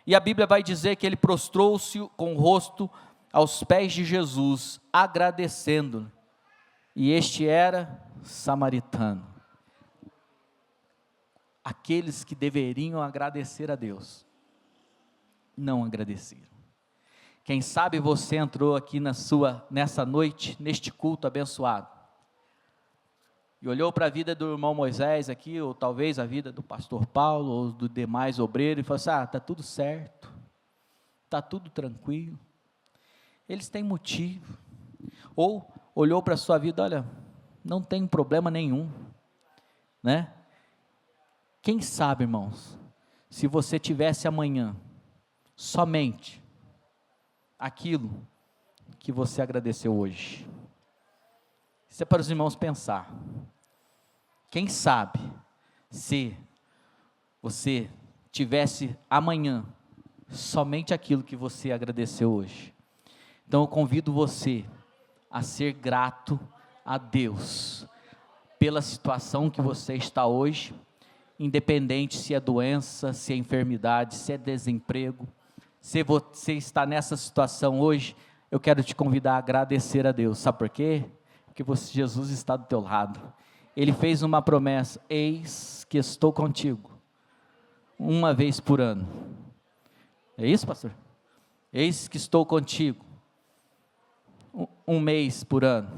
e a Bíblia vai dizer que ele prostrou-se com o rosto aos pés de Jesus, agradecendo, e este era samaritano. Aqueles que deveriam agradecer a Deus, não agradeceram. Quem sabe você entrou aqui nessa noite, neste culto abençoado, e olhou para a vida do irmão Moisés aqui, ou talvez a vida do pastor Paulo, ou do demais obreiro, e falou assim, está tudo certo, está tudo tranquilo, eles têm motivo. Ou olhou para a sua vida, olha, não tem problema nenhum, né? Quem sabe, irmãos, se você tivesse amanhã, somente aquilo que você agradeceu hoje. Isso é para os irmãos pensar. Quem sabe, se você tivesse amanhã, somente aquilo que você agradeceu hoje. Então eu convido você a ser grato a Deus, pela situação que você está hoje, independente se é doença, se é enfermidade, se é desemprego, se você está nessa situação hoje, eu quero te convidar a agradecer a Deus, sabe por quê? Porque Jesus está do teu lado. Ele fez uma promessa, eis que estou contigo, uma vez por ano. É isso, pastor? Eis que estou contigo, um mês por ano.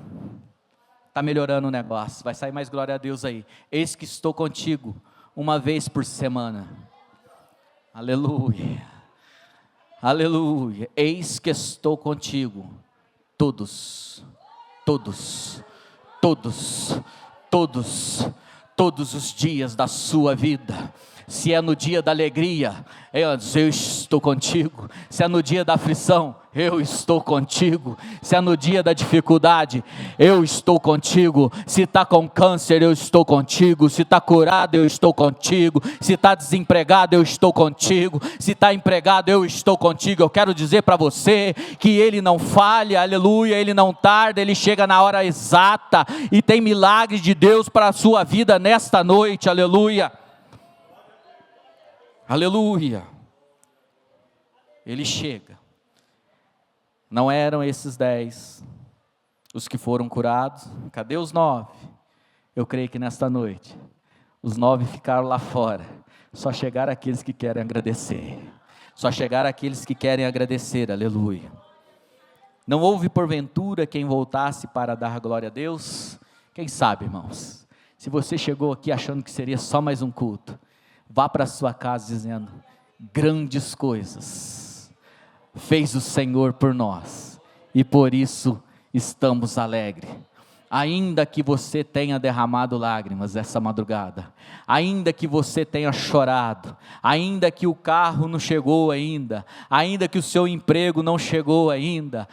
Está melhorando o negócio, vai sair mais glória a Deus aí. Eis que estou contigo, uma vez por semana. Aleluia, aleluia. Eis que estou contigo, todos os dias da sua vida. Se é no dia da alegria, eu estou contigo. Se é no dia da aflição, eu estou contigo. Se é no dia da dificuldade, eu estou contigo. Se está com câncer, eu estou contigo. Se está curado, eu estou contigo. Se está desempregado, eu estou contigo. Se está empregado, eu estou contigo. Eu quero dizer para você que Ele não falha, aleluia, Ele não tarda, Ele chega na hora exata, e tem milagres de Deus para a sua vida nesta noite, aleluia. Aleluia, Ele chega. Não eram esses 10 os que foram curados? Cadê os 9? Eu creio que nesta noite os 9 ficaram lá fora. Só chegaram aqueles que querem agradecer. Só chegaram aqueles que querem agradecer, aleluia. Não houve porventura quem voltasse para dar glória a Deus? Quem sabe, irmãos, se você chegou aqui achando que seria só mais um culto, vá para a sua casa dizendo, grandes coisas fez o Senhor por nós, e por isso estamos alegres. Ainda que você tenha derramado lágrimas essa madrugada, ainda que você tenha chorado, ainda que o carro não chegou ainda que o seu emprego não chegou ainda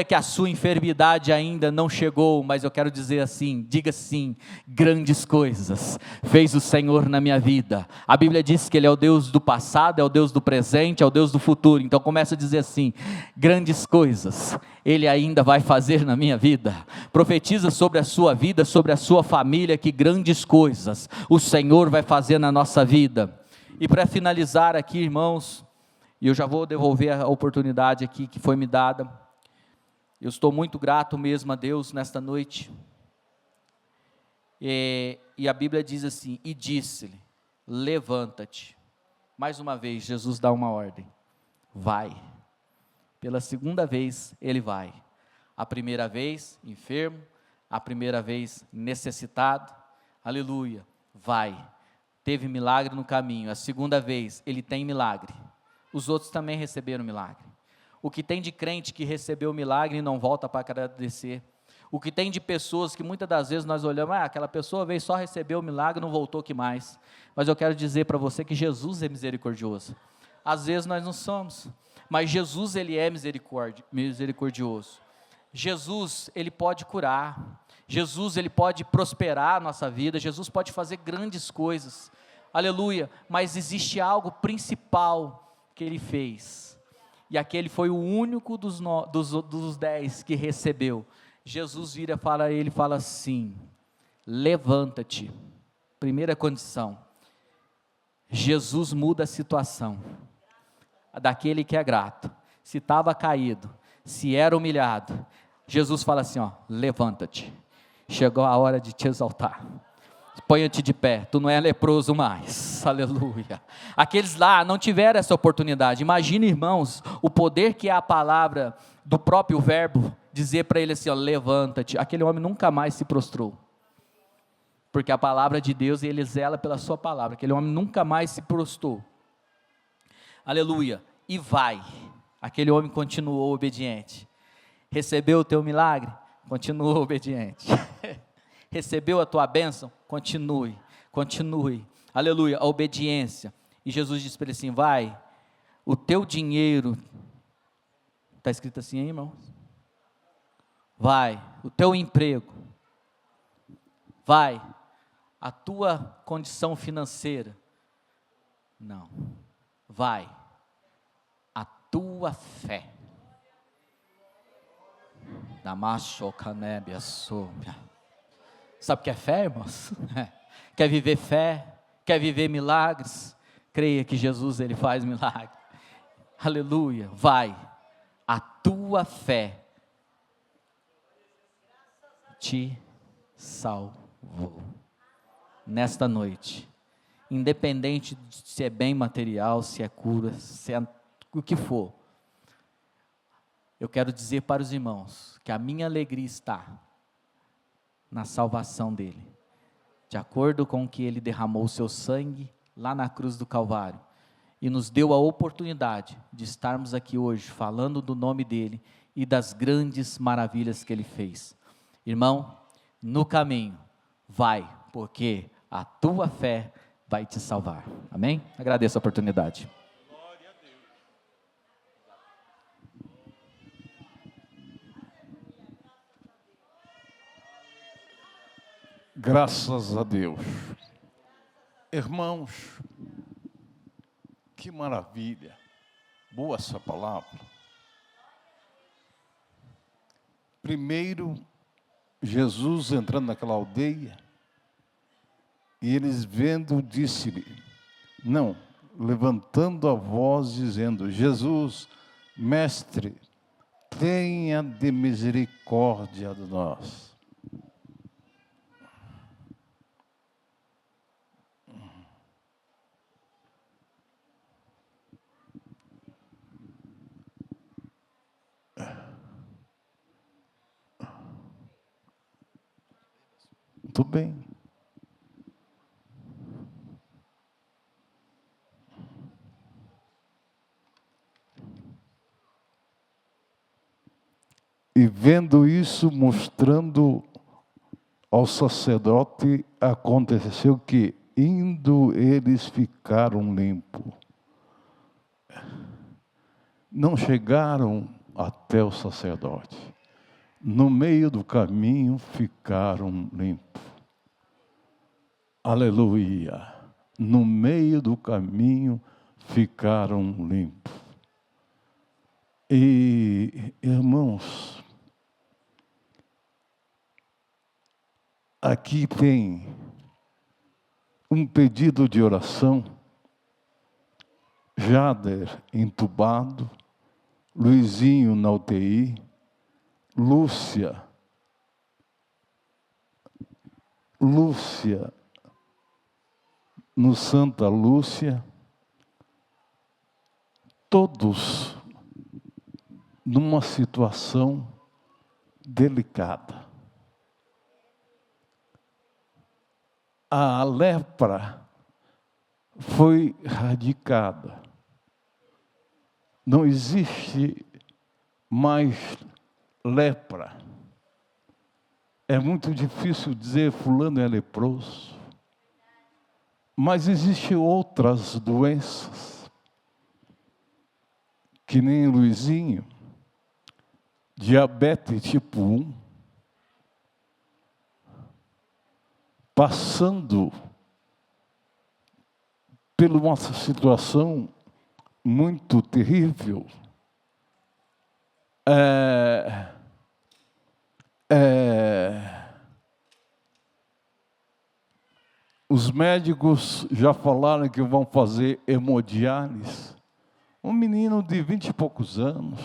que a sua enfermidade ainda não chegou, mas eu quero dizer assim, diga sim, grandes coisas fez o Senhor na minha vida. A Bíblia diz que Ele é o Deus do passado, é o Deus do presente, é o Deus do futuro. Então começa a dizer assim, grandes coisas Ele ainda vai fazer na minha vida. Profetiza sobre a sua vida, sobre a sua família, que grandes coisas o Senhor vai fazer na nossa vida. E para finalizar aqui, irmãos, e eu já vou devolver a oportunidade aqui que foi me dada, eu estou muito grato mesmo a Deus nesta noite, e a Bíblia diz assim, e disse-lhe, levanta-te. Mais uma vez, Jesus dá uma ordem, vai. Pela segunda vez, ele vai. A primeira vez, enfermo. A primeira vez, necessitado. Aleluia, vai. Teve milagre no caminho. A segunda vez, ele tem milagre. Os outros também receberam milagre. O que tem de crente que recebeu o milagre e não volta para agradecer. O que tem de pessoas que muitas das vezes nós olhamos, aquela pessoa veio só receber o milagre, não voltou que mais. Mas eu quero dizer para você que Jesus é misericordioso. Às vezes nós não somos, mas Jesus ele é misericordioso. Jesus ele pode curar. Jesus ele pode prosperar a nossa vida. Jesus pode fazer grandes coisas. Aleluia. Mas existe algo principal que ele fez. E aquele foi o único dos 10 que recebeu. Jesus vira para ele e fala assim, levanta-te. Primeira condição, Jesus muda a situação, daquele que é grato, se estava caído, se era humilhado, Jesus fala assim, levanta-te, chegou a hora de te exaltar, põe-te de pé, tu não é leproso mais, aleluia. Aqueles lá não tiveram essa oportunidade. Imagina, irmãos, o poder que é a palavra do próprio verbo, dizer para ele assim, levanta-te. Aquele homem nunca mais se prostrou, porque a palavra de Deus, ele zela pela sua palavra. Aquele homem nunca mais se prostrou, aleluia, e vai. Aquele homem continuou obediente. Recebeu o teu milagre? Continuou obediente. Recebeu a tua bênção? Continue, aleluia, a obediência. E Jesus disse para ele assim, vai, o teu dinheiro, está escrito assim aí, irmão? Vai, o teu emprego, vai, a tua condição financeira, não, vai, a tua fé. Sabe o que é fé, irmãos? Quer viver fé? Quer viver milagres? Creia que Jesus ele faz milagre. Aleluia, vai, a tua fé te salvou. Nesta noite, independente se é bem material, se é cura, se é o que for, eu quero dizer para os irmãos que a minha alegria está na salvação dele, de acordo com que ele derramou o seu sangue lá na cruz do Calvário, e nos deu a oportunidade de estarmos aqui hoje, falando do nome dele, e das grandes maravilhas que ele fez. Irmão, no caminho, vai, porque a tua fé vai te salvar, amém? Agradeço a oportunidade. Glória a Deus. Graças a Deus. Irmãos, que maravilha, boa essa palavra. Primeiro, Jesus entrando naquela aldeia, e eles vendo, disse-lhe, não, levantando a voz, dizendo, Jesus, mestre, tenha de misericórdia de nós. Muito bem. E vendo isso, mostrando ao sacerdote aconteceu que, indo eles, ficaram limpos. Não chegaram até o sacerdote. No meio do caminho ficaram limpos. Aleluia! No meio do caminho ficaram limpos. E, irmãos, aqui tem um pedido de oração. Jader entubado, Luizinho na UTI, Lúcia no Santa Lúcia, todos numa situação delicada. A lepra foi erradicada. Não existe mais lepra. É muito difícil dizer fulano é leproso. Mas existem outras doenças, que nem Luizinho, diabetes tipo 1, passando por uma situação muito terrível. Os médicos já falaram que vão fazer hemodiálise. Um menino de 20 e poucos anos.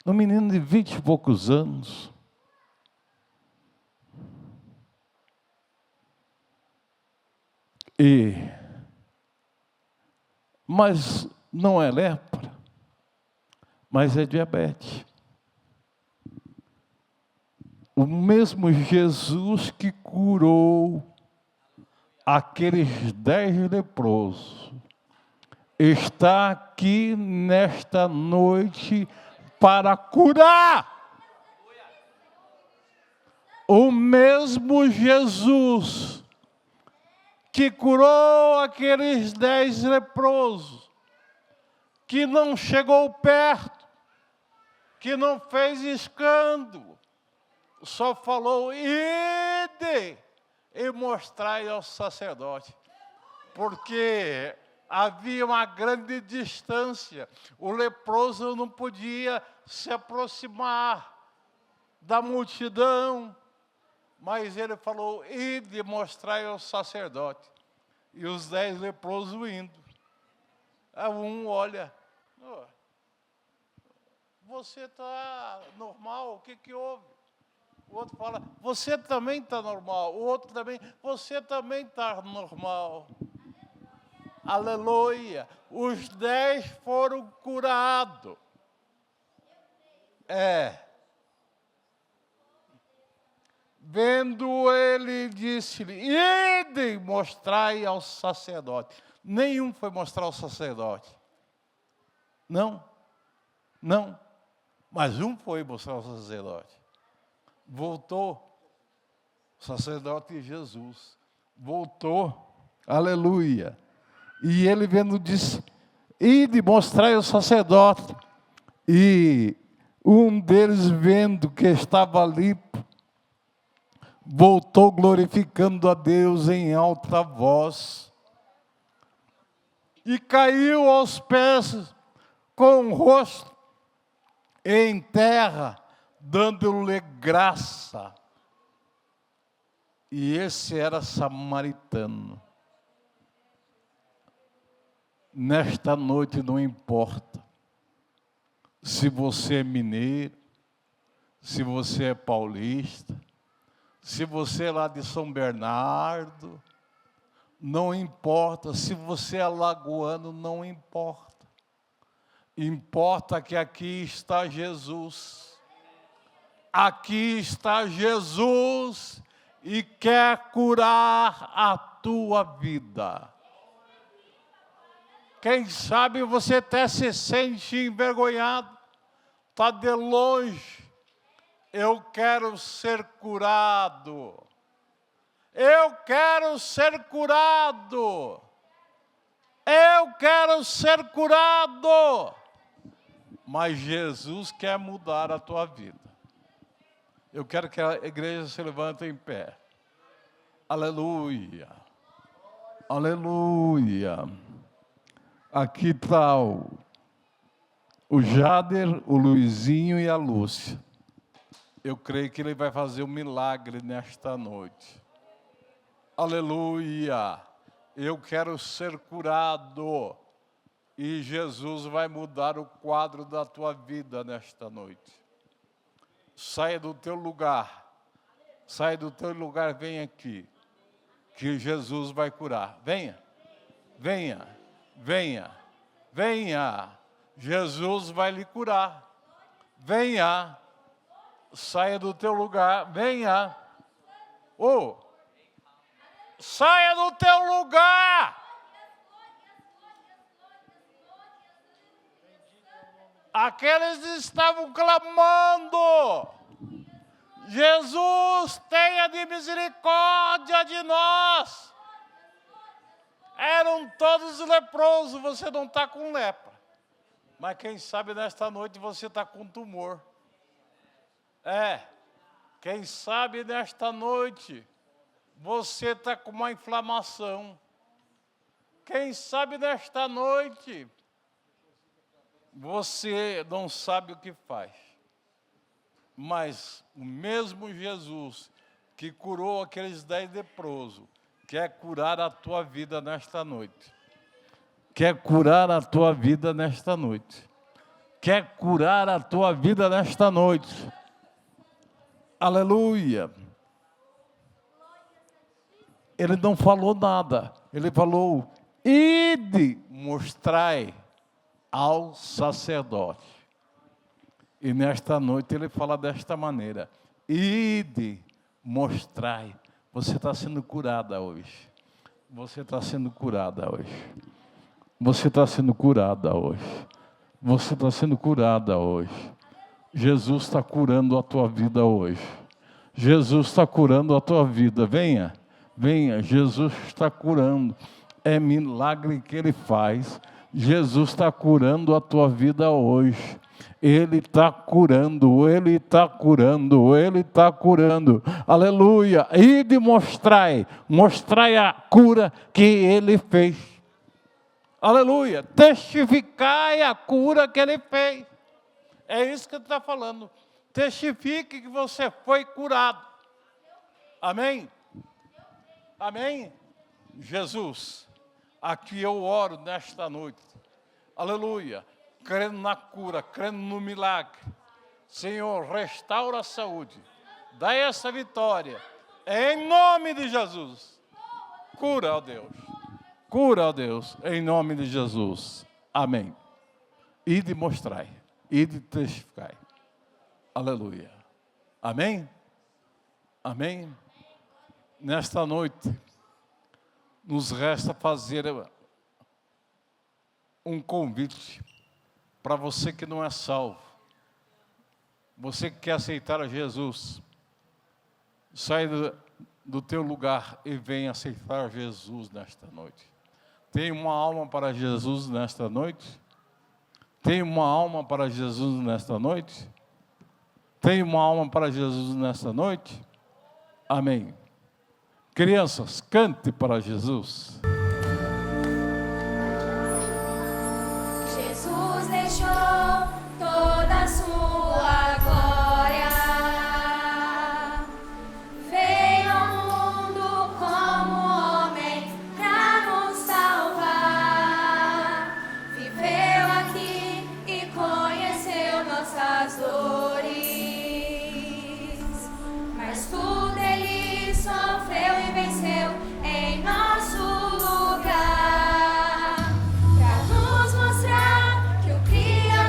Um menino de 20 e poucos anos. Mas não é lepra, mas é diabetes. O mesmo Jesus que curou aqueles 10 leprosos está aqui nesta noite para curar. O mesmo Jesus que curou aqueles 10 leprosos, que não chegou perto, que não fez escândalo, só falou, ide e mostrai ao sacerdote, porque havia uma grande distância, o leproso não podia se aproximar da multidão, mas ele falou, ide mostrai ao sacerdote, e os 10 leprosos indo. Um olha, você está normal, o que houve? O outro fala, você também está normal. O outro também, você também está normal. Aleluia. Os 10 foram curados. Vendo ele, disse-lhe, ide mostrai ao sacerdote. Nenhum foi mostrar ao sacerdote. Não. Mas um foi mostrar ao sacerdote. Voltou, o sacerdote Jesus, voltou, aleluia. E ele vendo disse, ide mostrai ao sacerdote. E um deles vendo que estava limpo, voltou glorificando a Deus em alta voz. E caiu aos pés com o rosto em terra, dando-lhe graça. E esse era samaritano. Nesta noite não importa se você é mineiro, se você é paulista, se você é lá de São Bernardo, não importa, se você é alagoano, não importa. Importa que aqui está Jesus. Aqui está Jesus e quer curar a tua vida. Quem sabe você até se sente envergonhado, está de longe, Eu quero ser curado. Eu quero ser curado. Eu quero ser curado. Mas Jesus quer mudar a tua vida. Eu quero que a igreja se levante em pé. Aleluia. Aleluia. Aqui está o Jader, o Luizinho e a Lúcia. Eu creio que ele vai fazer um milagre nesta noite. Aleluia. Eu quero ser curado. E Jesus vai mudar o quadro da tua vida nesta noite. Saia do teu lugar. Saia do teu lugar, vem aqui. Que Jesus vai curar. Venha. Venha. Venha. Venha. Jesus vai lhe curar. Venha. Saia do teu lugar. Venha. Oh. Saia do teu lugar. Aqueles estavam clamando: Jesus, tenha de misericórdia de nós. Eram todos leprosos, você não está com lepra. Mas quem sabe nesta noite você está com tumor. Quem sabe nesta noite você está com uma inflamação. Quem sabe nesta noite você não sabe o que faz. Mas o mesmo Jesus que curou aqueles 10 leprosos, quer curar a tua vida nesta noite. Quer curar a tua vida nesta noite. Quer curar a tua vida nesta noite. Aleluia. Ele não falou nada. Ele falou: ide, mostrai ao sacerdote. E nesta noite ele fala desta maneira: ide, mostrai. Você está sendo curada hoje. Você está sendo curada hoje. Você está sendo curada hoje. Você está sendo curada hoje. Jesus está curando a tua vida hoje. Jesus está curando a tua vida. Venha, venha. Jesus está curando. É milagre que Ele faz. Jesus está curando a tua vida hoje. Ele está curando, Ele está curando, Ele está curando. Aleluia. Ide mostrai a cura que Ele fez. Aleluia. Testificai a cura que Ele fez. É isso que Ele está falando. Testifique que você foi curado. Amém? Amém? Jesus, aqui eu oro nesta noite. Aleluia. Crendo na cura, crendo no milagre. Senhor, restaura a saúde. Dá essa vitória. Em nome de Jesus. Cura, ó Deus. Cura, ó Deus, em nome de Jesus. Amém. Ide mostrai. Ide testificai. Aleluia. Amém? Amém? Nesta noite, nos resta fazer um convite para você que não é salvo. Você que quer aceitar a Jesus, sai do teu lugar e vem aceitar Jesus nesta noite. Tem uma alma para Jesus nesta noite? Tem uma alma para Jesus nesta noite? Tem uma alma para Jesus nesta noite? Amém. Crianças, cante para Jesus. Jesus deixou toda a sua glória, veio ao mundo como homem pra nos salvar, viveu aqui e conheceu nossas dores, mas tudo Ele sofreu e venceu em nosso lugar, pra nos mostrar que o Criador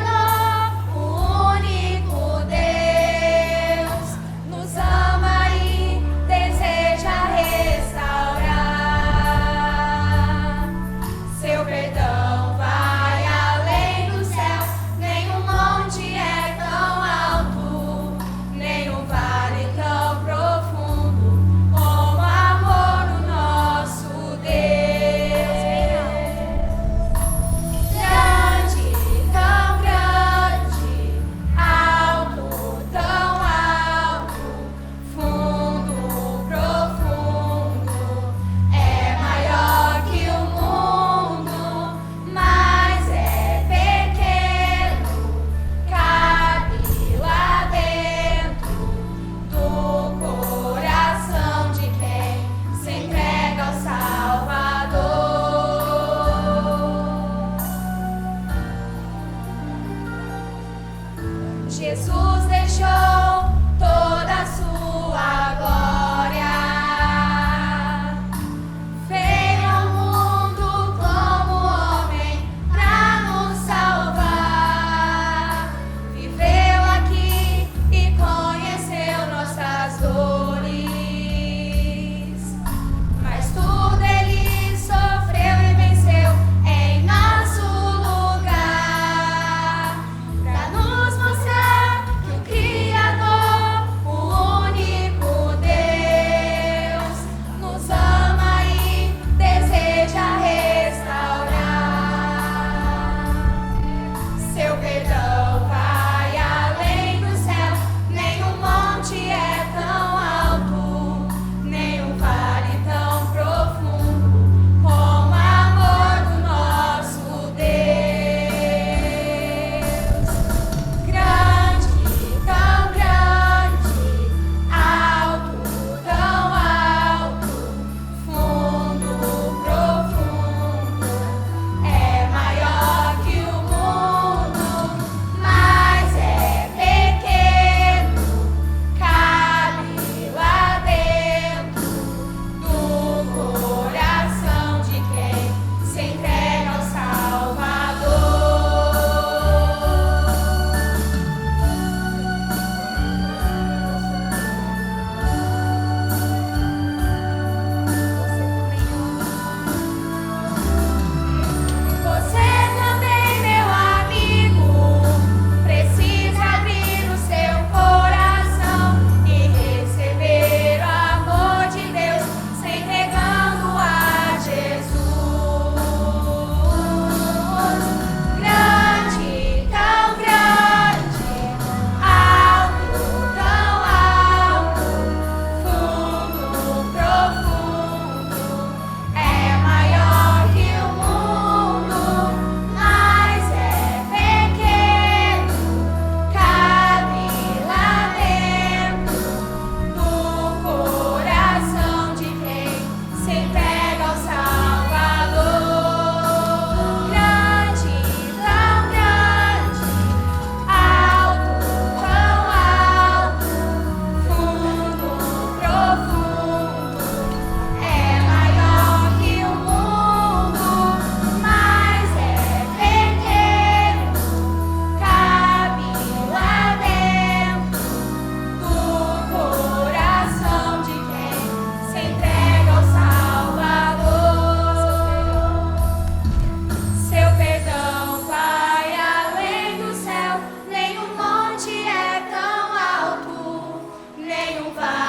triunfar.